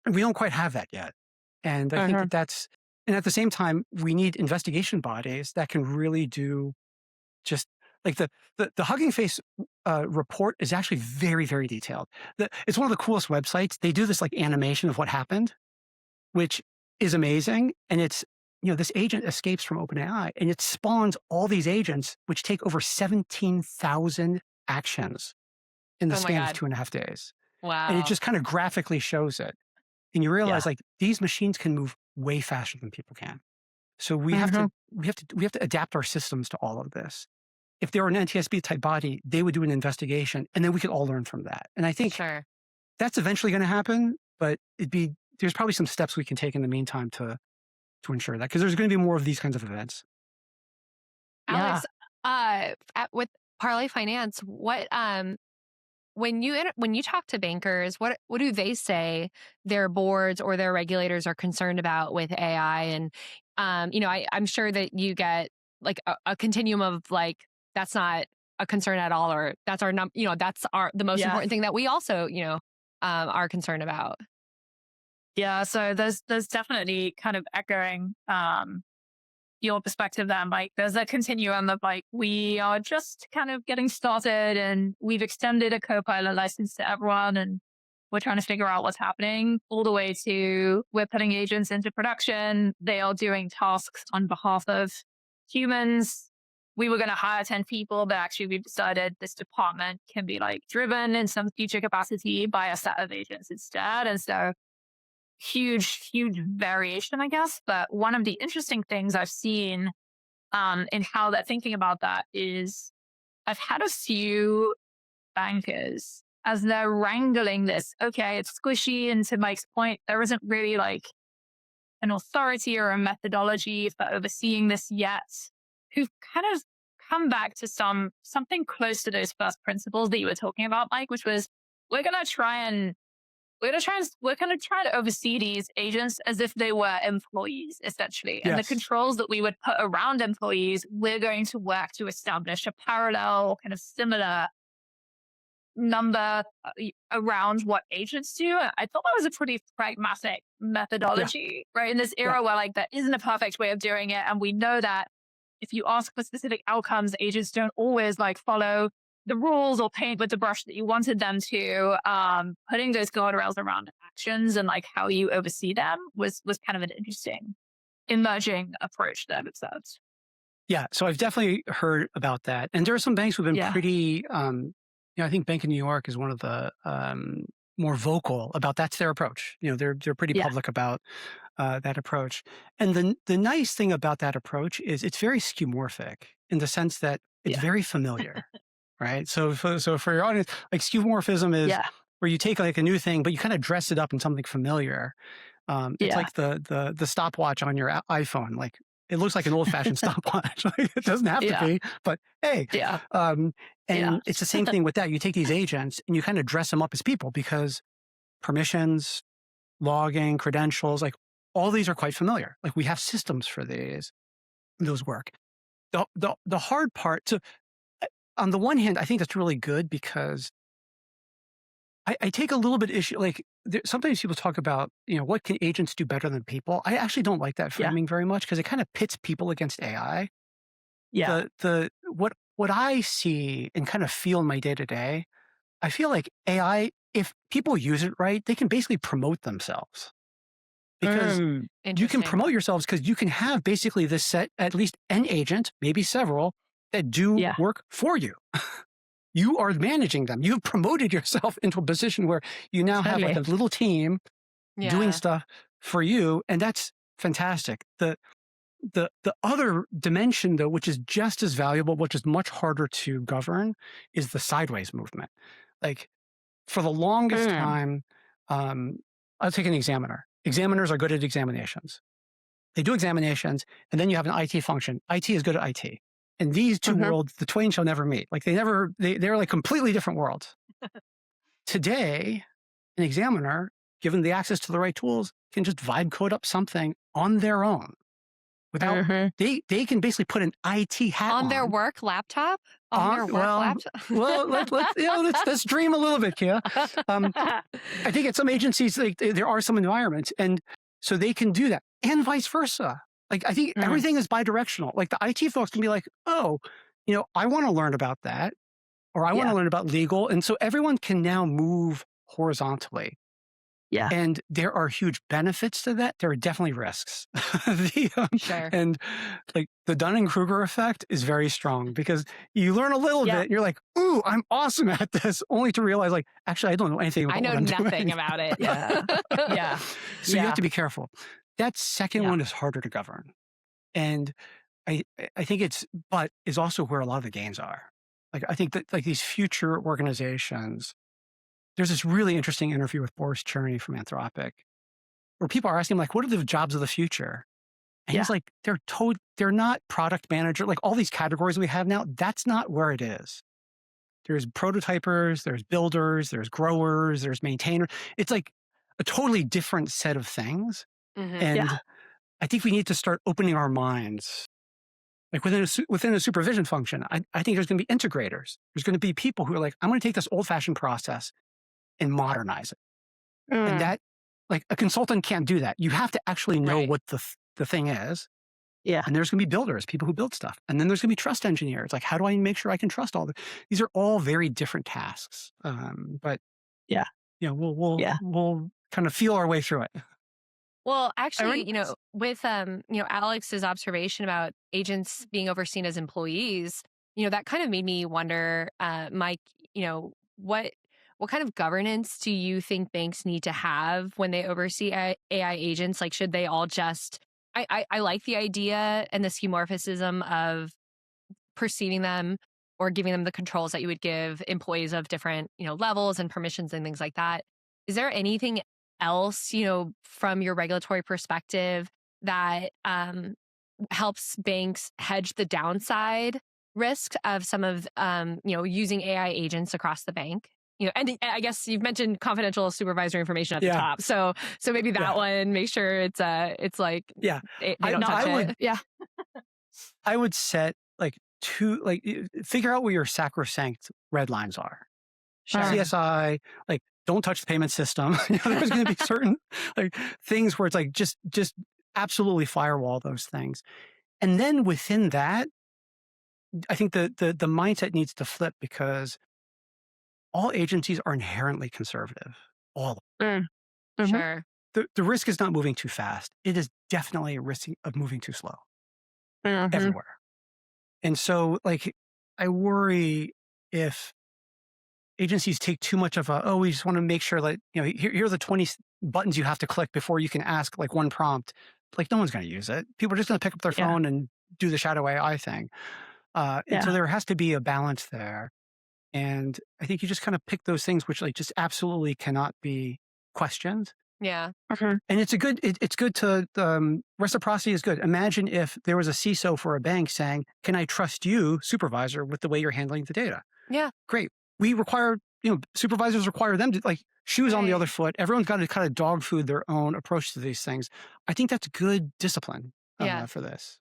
S2: we don't quite have that yet. And I think and at the same time, we need investigation bodies that can really do just like the Hugging Face report is actually very, very detailed. It's one of the coolest websites. They do this like animation of what happened, which is amazing. And it's, this agent escapes from OpenAI and it spawns all these agents, which take over 17,000 actions in the span of 2.5 days.
S1: Wow.
S2: And it just kind of graphically shows it. And you realize like these machines can move way faster than people can. So we have to adapt our systems to all of this. if they were an NTSB type body, they would do an investigation and then we could all learn from that. And I think
S1: Sure.
S2: that's eventually going to happen, but there's probably some steps we can take in the meantime to ensure that, because there's going to be more of these kinds of events.
S1: Alex, with Parlay Finance, what when you talk to bankers, what do they say their boards or their regulators are concerned about with AI? And I'm sure that you get like a continuum of like, that's not a concern at all, or that's our that's the most important thing that we also are concerned about.
S3: Yeah, so there's definitely kind of echoing your perspective there, Mike. There's a continuum of like, we are just kind of getting started and we've extended a Copilot license to everyone and we're trying to figure out what's happening, all the way to we're putting agents into production. They are doing tasks on behalf of humans. We were going to hire 10 people, but actually we've decided this department can be like driven in some future capacity by a set of agents instead. And so huge variation, I guess. But one of the interesting things I've seen in how they're thinking about that is I've had a few bankers as they're wrangling this. Okay, it's squishy. And to Mike's point, there isn't really like an authority or a methodology for overseeing this yet, who've kind of come back to something close to those first principles that you were talking about, Mike, which was we're going to try to oversee these agents as if they were employees, essentially. And the controls that we would put around employees, we're going to work to establish a parallel, kind of similar number around what agents do. I thought that was a pretty pragmatic methodology, right? In this era where like there isn't a perfect way of doing it. And we know that if you ask for specific outcomes, agents don't always like follow the rules or paint with the brush that you wanted them to. Putting those guardrails around actions and like how you oversee them was kind of an interesting emerging approach that it serves.
S2: Yeah, so I've definitely heard about that. And there are some banks who've been pretty, I think Bank of New York is one of the more vocal about that's their approach. They're pretty public about that approach. And the nice thing about that approach is it's very skeuomorphic in the sense that it's very familiar. Right. So for your audience, like skeuomorphism is where you take like a new thing, but you kind of dress it up in something familiar. It's like the stopwatch on your iPhone. Like it looks like an old fashioned stopwatch. Like, it doesn't have to be, but hey. It's the same thing with that. You take these agents and you kind of dress them up as people because permissions, logging, credentials, like all these are quite familiar. Like we have systems for those work. The hard part, so on the one hand, I think that's really good because I take a little bit issue. Like sometimes people talk about, what can agents do better than people? I actually don't like that framing very much because it kind of pits people against AI.
S3: Yeah.
S2: What I see and kind of feel in my day to day, I feel like AI, if people use it right, they can basically promote themselves. Because you can promote yourselves because you can have basically this set, at least an agent, maybe several, that do work for you. You are managing them. You've promoted yourself into a position where you now have like a little team doing stuff for you. And that's fantastic. The other dimension though, which is just as valuable, which is much harder to govern, is the sideways movement. Like for the longest time, I'll take an examiner. Examiners are good at examinations. They do examinations and then you have an IT function. IT is good at IT. And these two worlds, the twain shall never meet. Like they're like completely different worlds. Today, an examiner, given the access to the right tools, can just vibe code up something on their own. Without they can basically put an IT hat on
S1: their work laptop. Laptop.
S2: Well, let's dream a little bit, Kiah. I think at some agencies, like there are some environments, and so they can do that, and vice versa. Like I think everything is bidirectional. Like the IT folks can be like, oh, I want to learn about that, or I want to learn about legal, and so everyone can now move horizontally. Yeah. And there are huge benefits to that. There are definitely risks.
S1: Sure.
S2: And like the Dunning-Kruger effect is very strong because you learn a little bit and you're like, ooh, I'm awesome at this, only to realize like, actually, I don't know anything about
S1: I know
S2: what I'm
S1: nothing
S2: doing.
S1: about it.
S2: So you have to be careful. That second one is harder to govern. And I think but is also where a lot of the gains are. Like, I think that like these future organizations, there's this really interesting interview with Boris Cherny from Anthropic, where people are asking him, like, what are the jobs of the future? And he's like, they're not product manager, like all these categories we have now, that's not where it is. There's prototypers, there's builders, there's growers, there's maintainers. It's like a totally different set of things. And I think we need to start opening our minds. Like within a supervision function, I think there's going to be integrators. There's going to be people who are like, I'm going to take this old-fashioned process and modernize it. And that, like, a consultant can't do that. You have to actually know what the thing is.
S4: Yeah.
S2: And there's going to be builders, people who build stuff. And then there's going to be trust engineers. Like, how do I make sure I can trust all these are all very different tasks. But we'll kind of feel our way through it.
S1: Well, actually, with Alex's observation about agents being overseen as employees, that kind of made me wonder, Mike, what kind of governance do you think banks need to have when they oversee AI agents? Like, should they all just? I like the idea and the skeuomorphism of perceiving them or giving them the controls that you would give employees of different, levels and permissions and things like that. Is there anything else, from your regulatory perspective that helps banks hedge the downside risk of some of, using AI agents across the bank? And I guess you've mentioned confidential supervisory information at the top. So maybe that one, make sure it's like, they don't touch it.
S3: Yeah.
S2: I would set figure out where your sacrosanct red lines are.
S1: Sure.
S2: CSI, like, don't touch the payment system. There's going to be certain things where it's like, just absolutely firewall those things. And then within that, I think the mindset needs to flip, because all agencies are inherently conservative. All of them.
S1: Sure.
S2: The risk is not moving too fast. It is definitely a risk of moving too slow everywhere. And so, like, I worry if agencies take too much of we just want to make sure that, here are the 20 buttons you have to click before you can ask like one prompt. Like, no one's going to use it. People are just going to pick up their phone and do the shadow AI thing. And so there has to be a balance there. And I think you just kind of pick those things which like just absolutely cannot be questioned.
S1: Yeah.
S2: And it's good to, reciprocity is good. Imagine if there was a CISO for a bank saying, can I trust you, supervisor, with the way you're handling the data?
S1: Yeah.
S2: Great. We require, supervisors require them to, like, shoes on the other foot. Everyone's got to kind of dog food their own approach to these things. I think that's good discipline for this.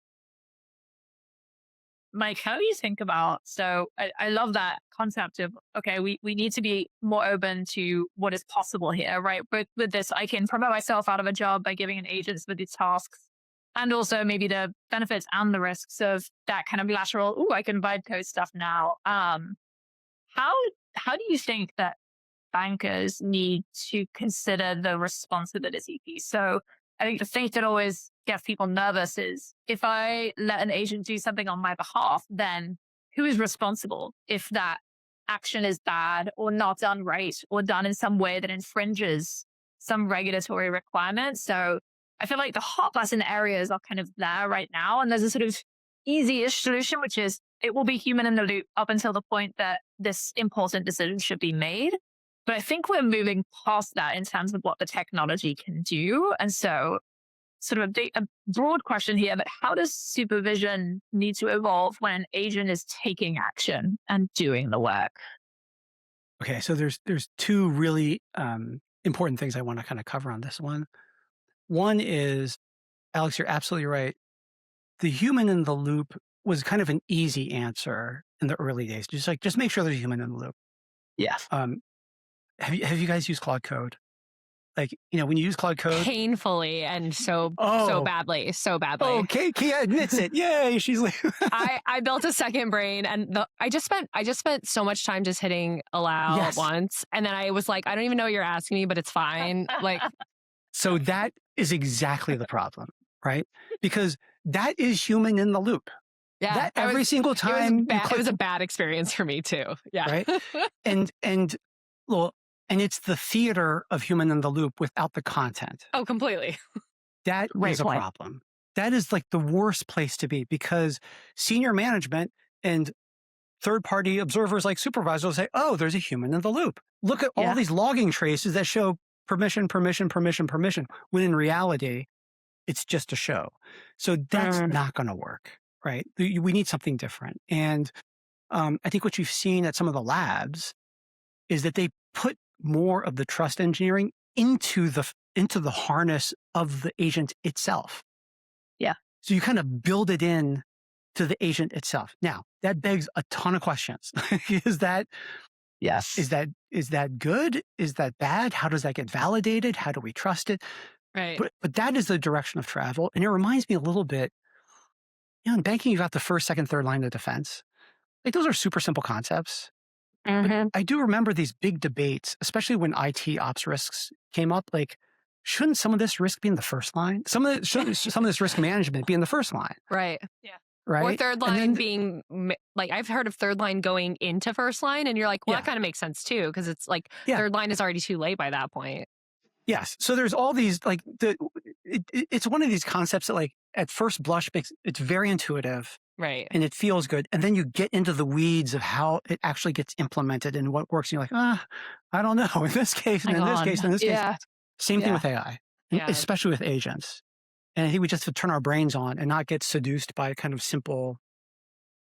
S3: Mike, how do you think about, so I love that concept of, okay, we need to be more open to what is possible here, right? But with this, I can promote myself out of a job by giving an agent with these tasks, and also maybe the benefits and the risks of that kind of lateral, I can vibe code stuff now. How do you think that bankers need to consider the responsibility piece? So I think the thing that always gets people nervous is, if I let an agent do something on my behalf, then who is responsible if that action is bad or not done right or done in some way that infringes some regulatory requirements? So I feel like the hot button areas are kind of there right now. And there's a sort of easy-ish solution, which is it will be human in the loop up until the point that this important decision should be made. But I think we're moving past that in terms of what the technology can do. And so sort of a broad question here, but how does supervision need to evolve when an agent is taking action and doing the work?
S2: Okay, so there's two really important things I want to kind of cover on this one. One is, Alex, you're absolutely right. The human in the loop was kind of an easy answer in the early days. Just make sure there's a human in the loop.
S4: Yes.
S2: Have you guys used Claude Code? Like, when you use Claude Code,
S1: Painfully and so badly.
S2: Oh, Kiah admits it. Yay, she's like,
S1: I built a second brain, and I just spent so much time just hitting allow at once, and then I was like, I don't even know what you're asking me, but it's fine. Like,
S2: so that is exactly the problem, right? Because that is human in the loop.
S1: Yeah,
S2: that every single time
S1: it was a bad experience for me too. Yeah,
S2: right. And it's the theater of human in the loop without the content.
S1: Oh, completely.
S2: That is a problem. that is like the worst place to be, because senior management and third-party observers like supervisors will say, oh, there's a human in the loop. Look at all these logging traces that show permission, permission, permission, permission, when in reality, it's just a show. So that's not going to work, right? We need something different. And I think what you've seen at some of the labs is that they put more of the trust engineering into the harness of the agent itself.
S3: Yeah.
S2: So you kind of build it in to the agent itself. Now, that begs a ton of questions. Is that good? Is that bad? How does that get validated? How do we trust it?
S1: Right.
S2: But that is the direction of travel. And it reminds me a little bit, in banking, you've got the first, second, third line of defense. Like, those are super simple concepts. But I do remember these big debates, especially when IT ops risks came up. Like, shouldn't some of this risk be in the first line? Shouldn't some of this risk management be in the first line?
S1: Right.
S3: Yeah.
S2: Right.
S1: Or third line being like, I've heard of third line going into first line, and you're like, well, that kind of makes sense too, because it's like third line is already too late by that point.
S2: Yes. So there's all these, like, it's one of these concepts that, like, at first blush it's very intuitive.
S1: Right.
S2: And it feels good. And then you get into the weeds of how it actually gets implemented and what works. And you're like, I don't know. In this case, and in this case, and in this case. Same thing with AI, especially with agents. And I think we just have to turn our brains on and not get seduced by kind of simple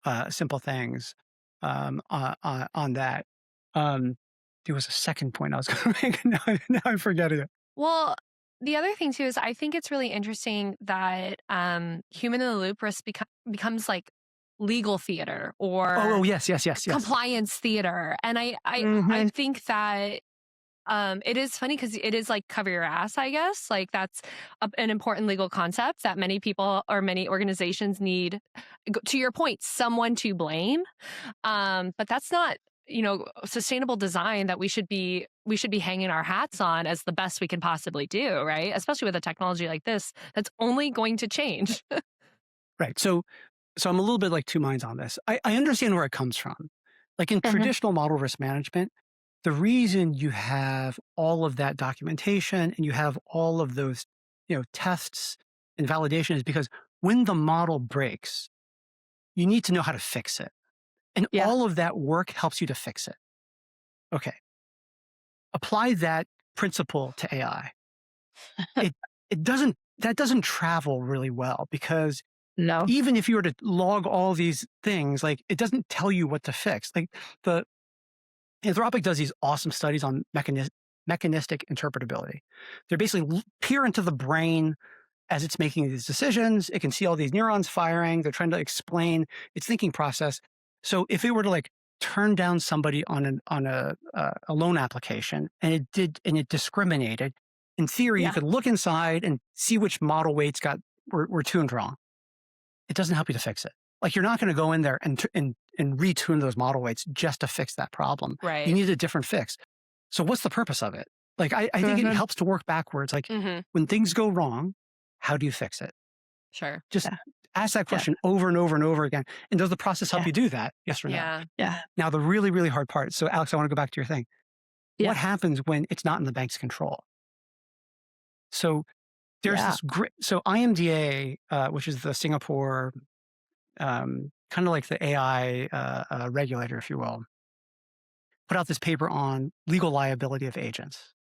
S2: things on that. There was a second point I was going to make. Now I'm forgetting it.
S1: Well, the other thing too is I think it's really interesting that human in the loop risk becomes like legal theater or
S2: yes.
S1: compliance theater. And I think that it is funny because it is like cover your ass, I guess. Like that's an important legal concept that many people or many organizations need, to your point, someone to blame. But that's not, sustainable design that we should be hanging our hats on as the best we can possibly do, right? Especially with a technology like this, that's only going to change.
S2: Right. So I'm a little bit like two minds on this. I understand where it comes from. Like in traditional model risk management, the reason you have all of that documentation and you have all of those, tests and validation is because when the model breaks, you need to know how to fix it. And all of that work helps you to fix it. Okay. Apply that principle to AI. That doesn't travel really well, because even if you were to log all these things, like, it doesn't tell you what to fix. Like, Anthropic does these awesome studies on mechanistic interpretability. They're basically peer into the brain as it's making these decisions. It can see all these neurons firing. They're trying to explain its thinking process. So if it were to, like, turn down somebody on a loan application and it discriminated, in theory, you could look inside and see which model weights were tuned wrong. It doesn't help you to fix it. Like, you're not going to go in there and retune those model weights just to fix that problem.
S1: Right.
S2: You need a different fix. So what's the purpose of it? Like, I think it helps to work backwards. Like, when things go wrong, how do you fix it?
S1: Sure.
S2: Just ask that question over and over and over again. And does the process help you do that? Yes or no?
S3: Yeah.
S2: Now, the really, really hard part. So, Alex, I want to go back to your thing. What happens when it's not in the bank's control? So there's this great, so IMDA, which is the Singapore, kind of like the AI regulator, if you will, put out this paper on legal liability of agents.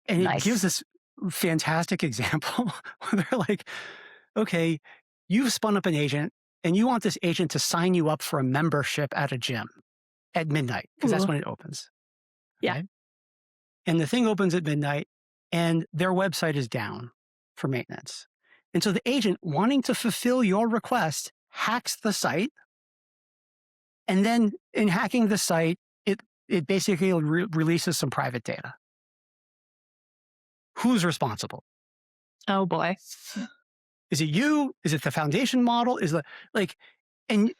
S2: And it gives this fantastic example where they're like, okay, you've spun up an agent and you want this agent to sign you up for a membership at a gym at midnight, because that's when it opens. Okay? And the thing opens at midnight and their website is down for maintenance. And so the agent, wanting to fulfill your request, hacks the site. And then in hacking the site, it basically releases some private data. Who's responsible?
S3: Oh boy.
S2: Is it you? Is it the foundation model? Is the, like, and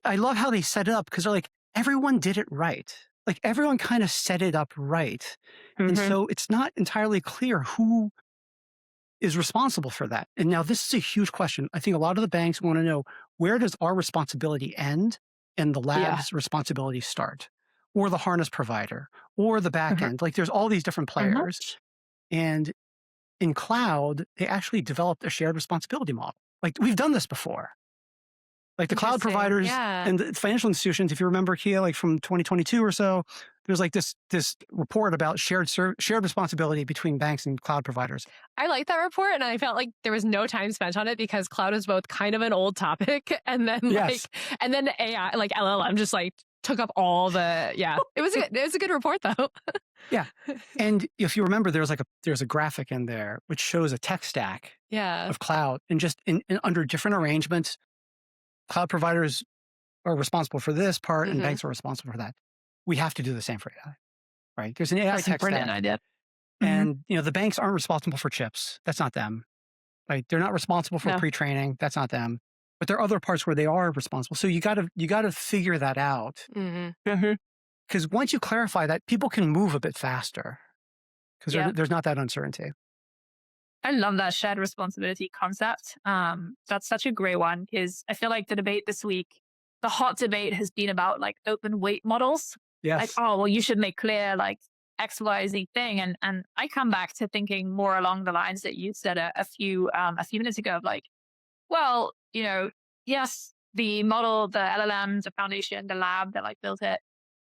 S2: I love how they set it up, because they're like, everyone did it right. Like, everyone kind of set it up right. And so it's not entirely clear who is responsible for that. And now this is a huge question. I think a lot of the banks want to know, where does our responsibility end and the lab's responsibility start? Or the harness provider, or the back end. Like, there's all these different players. And in cloud, they actually developed a shared responsibility model. Like we've done this before. Like the cloud providers and the financial institutions, if you remember, Kiah, like from 2022 or so, there was like this report about shared responsibility between banks and cloud providers.
S1: I like that report, and I felt like there was no time spent on it because cloud is both kind of an old topic, and then and then AI, like LLM, just like took up all the It was a good report though.
S2: Yeah, and if you remember, there's a graphic in there which shows a tech stack of cloud, and just in under different arrangements, cloud providers are responsible for this part, and banks are responsible for that. We have to do the same for AI, right? There's an AI tech stack.
S3: Idea.
S2: And the banks aren't responsible for chips. That's not them. Right? They're not responsible for pre-training. That's not them. But there are other parts where they are responsible. So you got to figure that out. Because once you clarify that, people can move a bit faster. Because there's not that uncertainty.
S3: I love that shared responsibility concept. That's such a great one because I feel like the debate this week, the hot debate has been about like open weight models.
S2: Yes.
S3: Like, oh, well, you should make clear like X, Y, Z thing. And I come back to thinking more along the lines that you said a few minutes ago of like, well, yes, the model, the LLM, the foundation, the lab that like built it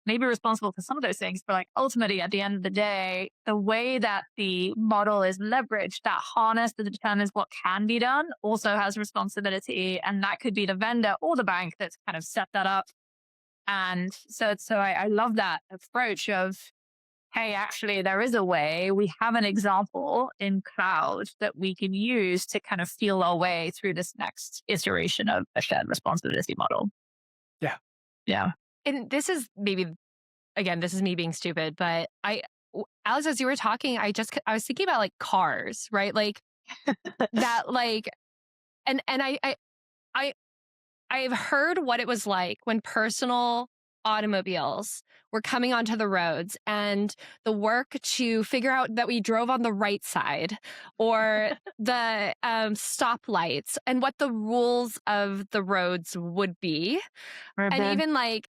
S3: may be responsible for some of those things, but like ultimately at the end of the day, the way that the model is leveraged, that harness that determines what can be done also has responsibility. And that could be the vendor or the bank that's kind of set that up. And so I love that approach of, hey, actually, there is a way. We have an example in cloud that we can use to kind of feel our way through this next iteration of a shared responsibility model.
S2: Yeah.
S3: Yeah.
S1: And this is this is me being stupid, but Alex, as you were talking, I was thinking about like cars, right? Like that, like, and I've heard what it was like when personal automobiles were coming onto the roads and the work to figure out that we drove on the right side or the stoplights and what the rules of the roads would be. And even like,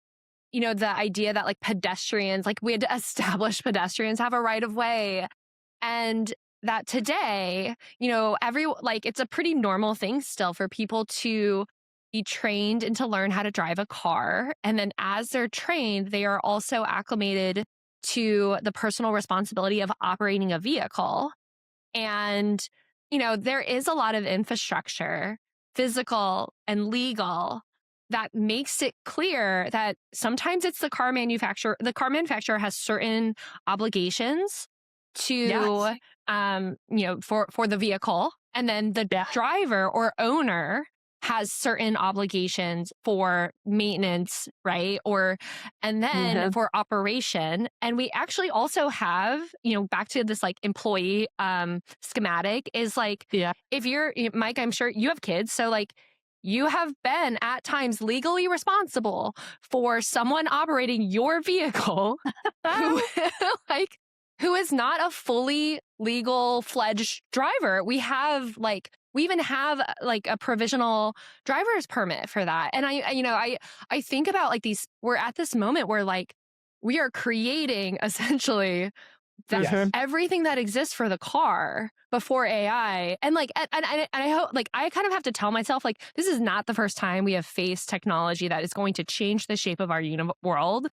S1: the idea that like pedestrians, like we had to establish pedestrians have a right of way. And that today, it's a pretty normal thing still for people to be trained and to learn how to drive a car. And then as they're trained, they are also acclimated to the personal responsibility of operating a vehicle. And, there is a lot of infrastructure, physical and legal, that makes it clear that sometimes it's the car manufacturer. The car manufacturer has certain obligations to, for the vehicle. And then the driver or owner has certain obligations for maintenance, right? And then for operation. And we actually also have, back to this like employee schematic is like, if you're, Mike, I'm sure you have kids. So like, you have been at times legally responsible for someone operating your vehicle who is not a fully legal fledged driver. We even have like a provisional driver's permit for that. And I think about like we're at this moment where like we are creating essentially everything that exists for the car before AI. And like, and I hope, like, I kind of have to tell myself, like, this is not the first time we have faced technology that is going to change the shape of our world.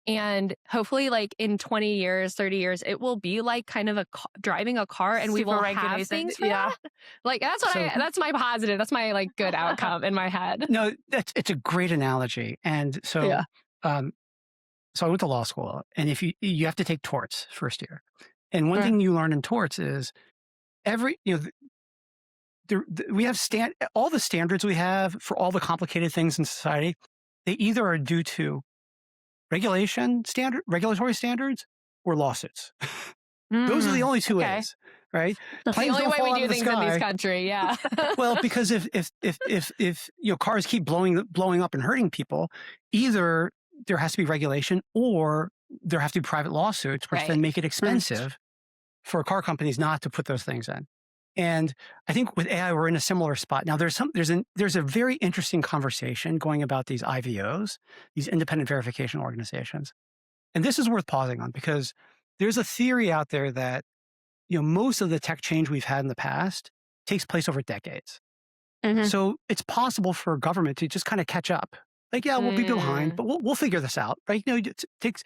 S1: And hopefully, like, in 20 years, 30 years, it will be like kind of driving a car, and we will have things for that. Like, that's my positive. That's my like good outcome in my head.
S2: No, it's a great analogy. And so, so I went to law school, and if you have to take torts first year. And one thing you learn in torts is we have all the standards we have for all the complicated things in society. They either are due to regulatory standards or lawsuits. Those are the only two ways, right?
S1: That's the only way we do things in this country. Yeah.
S2: Well, because if cars keep blowing up and hurting people, either there has to be regulation or there have to be private lawsuits, which then make it expensive for car companies not to put those things in. And I think with AI, we're in a similar spot. Now, there's a very interesting conversation going about these IVOs, these independent verification organizations. And this is worth pausing on because there's a theory out there that most of the tech change we've had in the past takes place over decades.
S1: Mhm.
S2: So it's possible for government to just kind of catch up. Like, yeah, we'll be behind, but we'll figure this out, right? It takes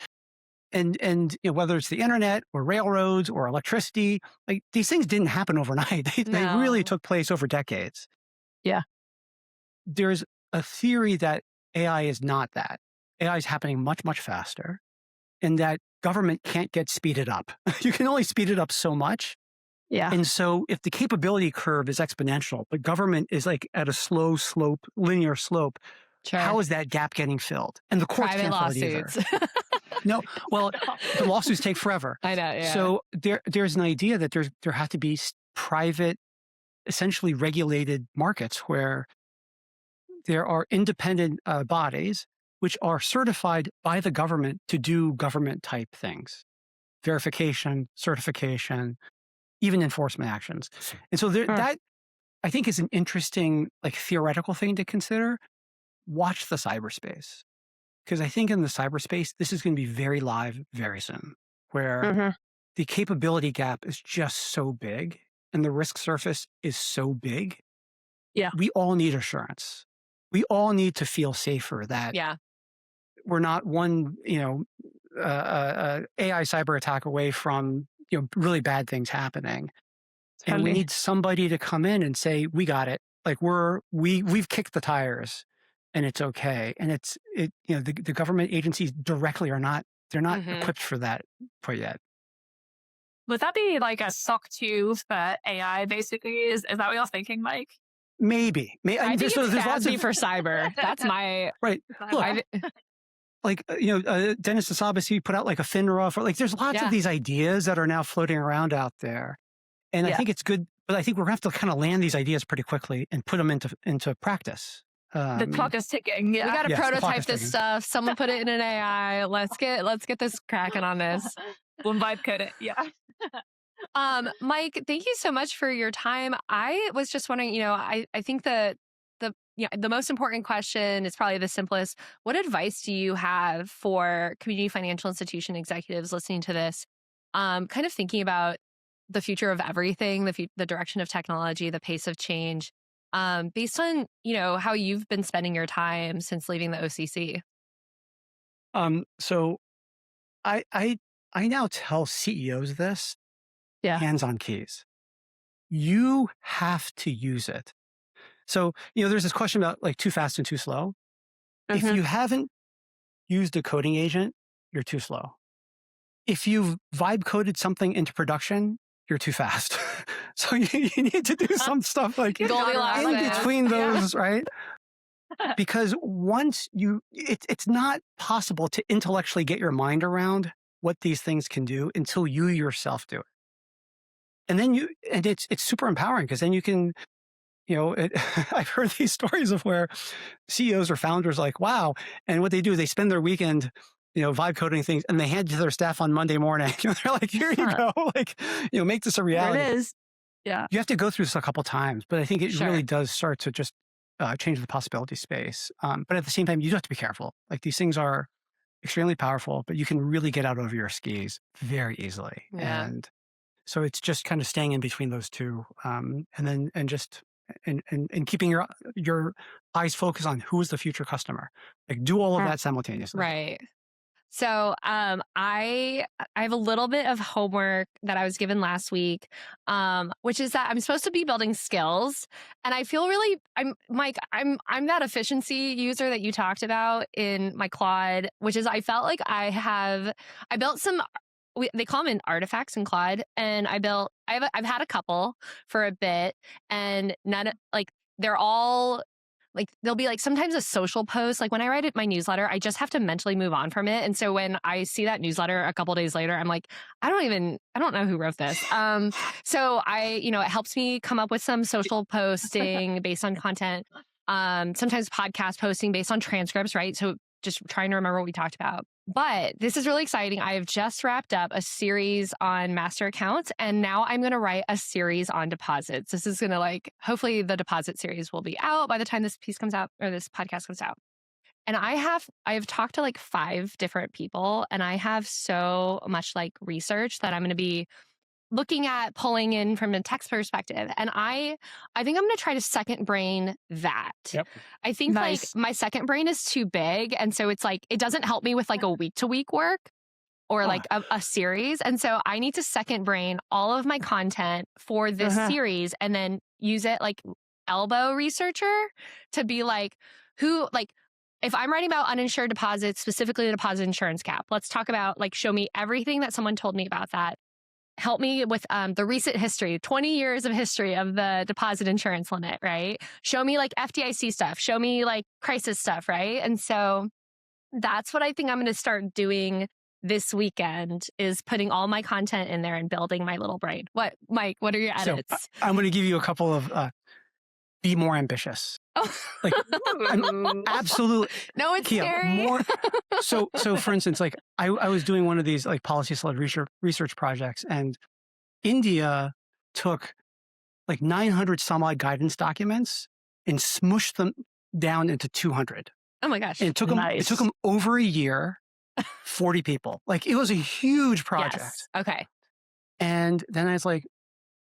S2: and whether it's the internet or railroads or electricity, like these things didn't happen overnight. They really
S1: No.
S2: took place over decades.
S3: Yeah.
S2: There's a theory that AI is not that. AI is happening much, much faster, and that government can't get speeded up. You can only speed it up so much.
S3: Yeah.
S2: And so if the capability curve is exponential, but government is like at a slow slope, linear slope,
S1: Sure.
S2: how is that gap getting filled? And the courts
S1: Private
S2: can't fill it either.
S1: lawsuits.
S2: No, well, the lawsuits take forever.
S1: I know. Yeah.
S2: So there's an idea that there have to be private, essentially regulated markets where there are independent bodies which are certified by the government to do government type things, verification, certification, even enforcement actions. And so that I think is an interesting, like, theoretical thing to consider. Watch the cyberspace. Because I think in the cyberspace, this is going to be very live very soon, where the capability gap is just so big and the risk surface is so big.
S3: Yeah.
S2: We all need assurance. We all need to feel safer that we're not one, AI cyber attack away from, really bad things happening. And we need somebody to come in and say, we got it. Like we've kicked the tires and it's okay. And the government agencies directly they're not equipped for that yet.
S3: Would that be like a SOC 2 for AI basically? Is that what you're thinking, Mike?
S2: Maybe.
S1: I think
S2: there's lots
S1: FASB
S2: of,
S1: for cyber. That's my
S2: right. Look, like, Dennis Asabasi put out like a FINRA for, like, there's lots of these ideas that are now floating around out there. And I think it's good, but I think we're going to have to kind of land these ideas pretty quickly and put them into practice.
S3: The clock is ticking. Yeah.
S1: We got to prototype this
S2: ticking.
S1: stuff. Someone put it in an AI. Let's get this cracking on this.
S3: We'll vibe code it. Yeah.
S1: Mike, thank you so much for your time. I was just wondering, I think the most important question is probably the simplest. What advice do you have for community financial institution executives listening to this, kind of thinking about the future of everything, the direction of technology, the pace of change, based on, how you've been spending your time since leaving the OCC?
S2: So I now tell CEOs this, hands on keys. You have to use it. So, there's this question about like too fast and too slow. If you haven't used a coding agent, you're too slow. If you've vibe coded something into production, you're too fast. So you need to do some stuff like in between those, right? Because once it's not possible to intellectually get your mind around what these things can do until you yourself do it. And then it's super empowering because then you can, I've heard these stories of where CEOs or founders are like, wow. And what they do is they spend their weekend, vibe coding things and they hand it to their staff on Monday morning. They're like, here you go. Like, make this a reality.
S3: There it is. Yeah.
S2: You have to go through this a couple times, but I think it really does start to just change the possibility space. But at the same time, you do have to be careful. Like, these things are extremely powerful, but you can really get out over your skis very easily.
S1: Yeah.
S2: And so it's just kind of staying in between those two, and keeping your eyes focused on who is the future customer. Like, do all of that simultaneously.
S1: Right. So I have a little bit of homework that I was given last week, which is that I'm supposed to be building skills, and I feel really I'm that efficiency user that you talked about in my Claude, which is I felt like I built some. They call them artifacts in Claude, and I've had a couple for a bit, and they're all. Like, there'll be like sometimes a social post. Like, when I write my newsletter, I just have to mentally move on from it. And so when I see that newsletter a couple days later, I'm like, I don't know who wrote this. So it helps me come up with some social posting based on content. Sometimes podcast posting based on transcripts, right? So just trying to remember what we talked about. But this is really exciting. I have just wrapped up a series on master accounts, and now I'm going to write a series on deposits. This is going to hopefully the deposit series will be out by the time this piece comes out or this podcast comes out. And I have talked to 5 different people, and I have so much research that I'm going to be looking at pulling in from a text perspective. And I think I'm going to try to second brain that.
S2: Yep.
S1: I think
S3: Nice.
S1: like my second brain is too big. And so it's like, it doesn't help me with like a week to week work or like a series. And so I need to second brain all of my content for this series and then use it like elbow researcher to be like, if I'm writing about uninsured deposits, specifically the deposit insurance cap, let's talk about like, show me everything that someone told me about that. Help me with the recent history, 20 years of history of the deposit insurance limit, right? Show me like FDIC stuff. Show me like crisis stuff, right? And so that's what I think I'm going to start doing this weekend is putting all my content in there and building my little brain. What, Mike, what are your edits?
S2: So I'm going to give you a couple of be more ambitious.
S1: Oh.
S2: Like, absolutely.
S1: No, it's
S2: Kiah,
S1: scary.
S2: More, so for instance, like I was doing one of these like policy-led research projects, and India took like 900 some odd guidance documents and smushed them down into 200.
S1: Oh my gosh.
S2: And it took them over a year, 40 people. Like it was a huge project.
S1: Yes. Okay.
S2: And then I was like,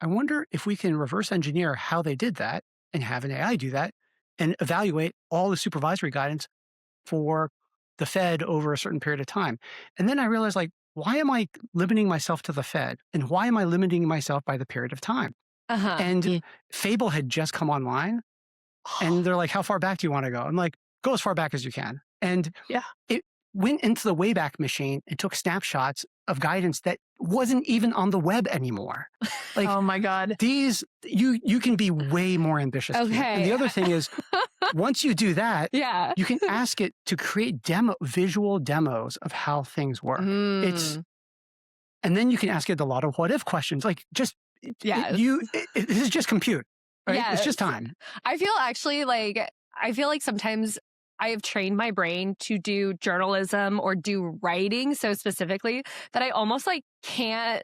S2: I wonder if we can reverse engineer how they did that and have an AI do that and evaluate all the supervisory guidance for the Fed over a certain period of time. And then I realized, like, why am I limiting myself to the Fed? And why am I limiting myself by the period of time? And Fable had just come online, and they're like, how far back do you want to go? I'm like, go as far back as you can. And it went into the Wayback Machine and took snapshots of guidance that wasn't even on the web anymore. Like,
S3: oh my God.
S2: These, you can be way more ambitious.
S1: Okay.
S2: And the other thing is, once you do that, you can ask it to create visual demos of how things work. And then you can ask it a lot of what if questions, like this is just compute, right? It's just time.
S1: I feel like sometimes I have trained my brain to do journalism or do writing so specifically that I almost like can't,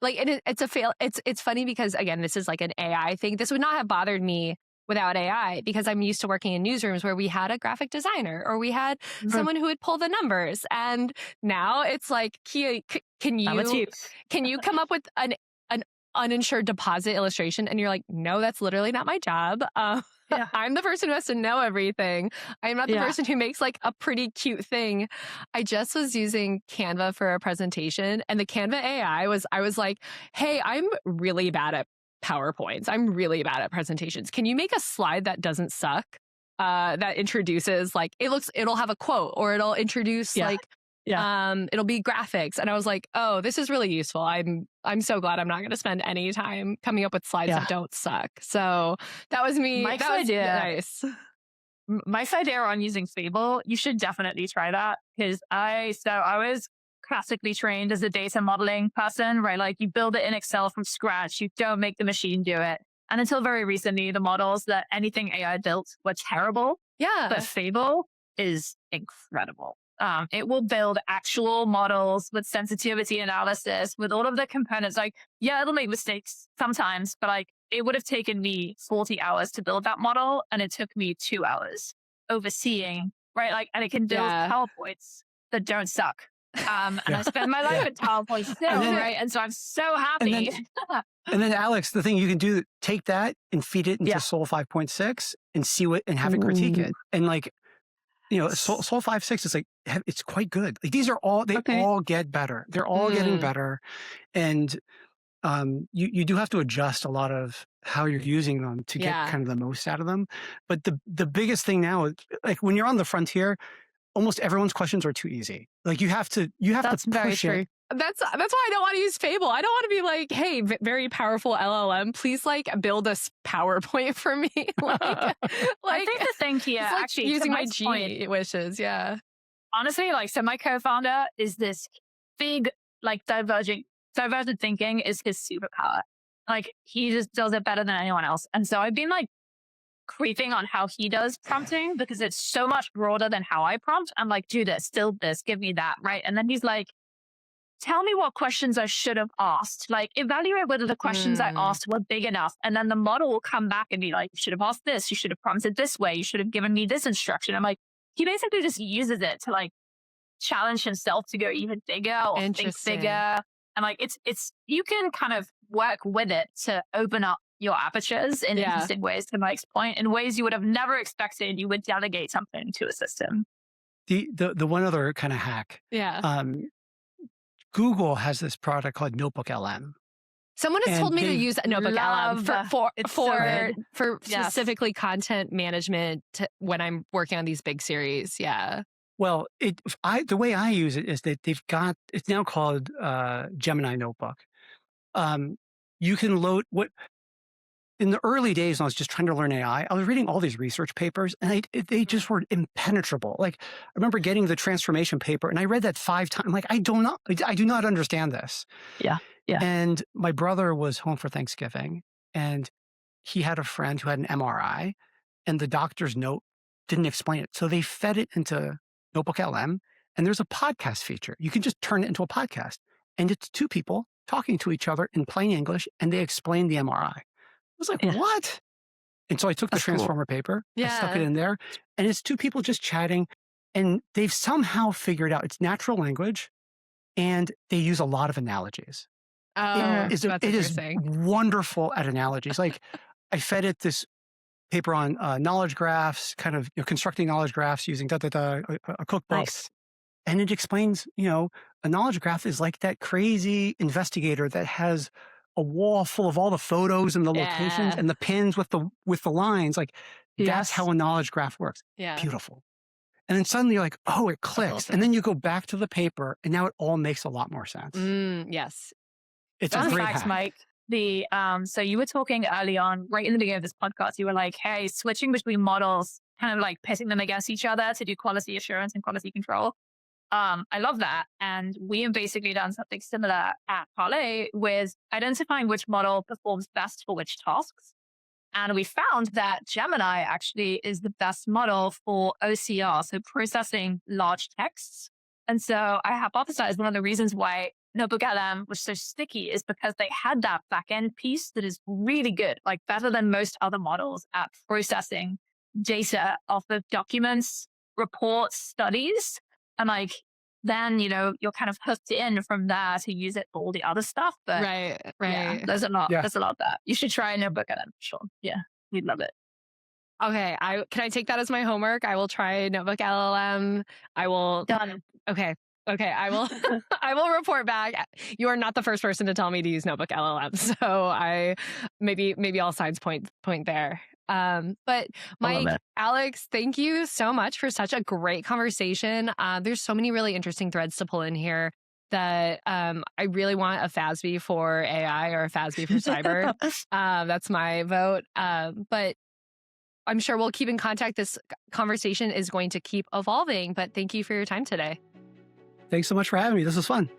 S1: like, it's a fail. It's funny because, again, this is like an AI thing. This would not have bothered me without AI because I'm used to working in newsrooms where we had a graphic designer or we had someone who would pull the numbers. And now it's like, Kiah, can you come up with an uninsured deposit illustration? And you're like, no, that's literally not my job. I'm the person who has to know everything. I'm not the person who makes like a pretty cute thing. I just was using Canva for a presentation, and the Canva AI I was like, hey, I'm really bad at PowerPoints. I'm really bad at presentations. Can you make a slide that doesn't suck? That introduces like, it'll have a quote or it'll introduce it'll be graphics. And I was like, oh, this is really useful. I'm so glad I'm not going to spend any time coming up with slides that don't suck. So that was me.
S3: Mike's idea. Nice. Mike's idea on using Fable, you should definitely try that, because I was classically trained as a data modeling person, right? Like you build it in Excel from scratch. You don't make the machine do it. And until very recently, the models that anything AI built were terrible. Yeah. But Fable is incredible. It will build actual models with sensitivity analysis, with all of the components. Like, it'll make mistakes sometimes, but like it would have taken me 40 hours to build that model, and it took me 2 hours overseeing, right? Like, and it can build PowerPoints that don't suck. And I spend my life in PowerPoint still, right? And so I'm so happy.
S2: And then Alex, the thing you can do, take that and feed it into Sol 5.6 and see what, and have it critique it. And like, Sol 5.6 is like, it's quite good. Like these are all, they all get better. They're all getting better. And you do have to adjust a lot of how you're using them to get kind of the most out of them. But the biggest thing now is like when you're on the frontier, almost everyone's questions are too easy. Like you have to push it.
S1: That's why I don't want to use Fable. I don't want to be like, hey, very powerful LLM, please like build a PowerPoint for me. I
S3: think the thing here,
S1: like
S3: actually,
S1: using my G wishes. Yeah.
S3: Honestly, like, so my co-founder is this big, like divergent thinking is his superpower. Like he just does it better than anyone else. And so I've been like creeping on how he does prompting because it's so much broader than how I prompt. I'm like, do this, still this, give me that. Right. And then he's like, tell me what questions I should have asked. Like, evaluate whether the questions I asked were big enough. And then the model will come back and be like, you should have asked this. You should have prompted this way. You should have given me this instruction. I'm like, he basically just uses it to like challenge himself to go even bigger or think bigger. And like, you can kind of work with it to open up your apertures in interesting ways, to Mike's point, in ways you would have never expected you would delegate something to a system.
S2: The one other kind of hack.
S1: Yeah.
S2: Google has this product called Notebook LM.
S1: Someone has told me to use Notebook LM for
S3: Yes.
S1: specifically content management when I'm working on these big series. Yeah.
S2: Well, the way I use it is that it's now called Gemini Notebook. You can load in the early days when I was just trying to learn AI, I was reading all these research papers and they just were impenetrable. Like I remember getting the transformation paper and I read that 5 times. I'm like, I do not understand this.
S3: Yeah.
S2: And my brother was home for Thanksgiving and he had a friend who had an MRI and the doctor's note didn't explain it. So they fed it into Notebook LM and there's a podcast feature. You can just turn it into a podcast and it's 2 people talking to each other in plain English and they explain the MRI. I was like, what? And so I took the transformer paper, I stuck it in there, and it's 2 people just chatting, and they've somehow figured out it's natural language, and they use a lot of analogies.
S1: Oh,
S2: it is wonderful at analogies. Like I fed it this paper on knowledge graphs, kind of constructing knowledge graphs using a cookbook.
S3: Nice.
S2: And it explains, a knowledge graph is like that crazy investigator that has a wall full of all the photos and the locations and the pins with the lines. Like that's how a knowledge graph works.
S1: Yeah.
S2: Beautiful. And then suddenly you're like, oh, it clicks.
S1: Awesome.
S2: And then you go back to the paper and now it all makes a lot more sense.
S1: Yes.
S2: It's a great
S3: facts,
S2: hack.
S3: Mike. So you were talking early on, right in the beginning of this podcast, you were like, hey, switching between models, kind of like pitting them against each other to do quality assurance and quality control. I love that. And we have basically done something similar at Parlay with identifying which model performs best for which tasks. And we found that Gemini actually is the best model for OCR, so processing large texts. And so I hypothesized one of the reasons why Notebook LM was so sticky is because they had that backend piece that is really good, like better than most other models at processing data off of documents, reports, studies. And like, then, you're kind of hooked in from there to use it for all the other stuff. But
S1: right.
S3: Yeah, there's a lot of that. You should try Notebook LM for sure. Yeah, we'd love it.
S1: Okay. Can I take that as my homework? I will try Notebook LLM. I will.
S3: Done.
S1: Okay. I will. I will report back. You are not the first person to tell me to use Notebook LLM, so maybe I'll sides point there. But Mike, Alex, thank you so much for such a great conversation. There's so many really interesting threads to pull in here that I really want a FASB for AI or a FASB for cyber. That's my vote. But I'm sure we'll keep in contact. This conversation is going to keep evolving, but thank you for your time today.
S2: Thanks so much for having me. This was fun.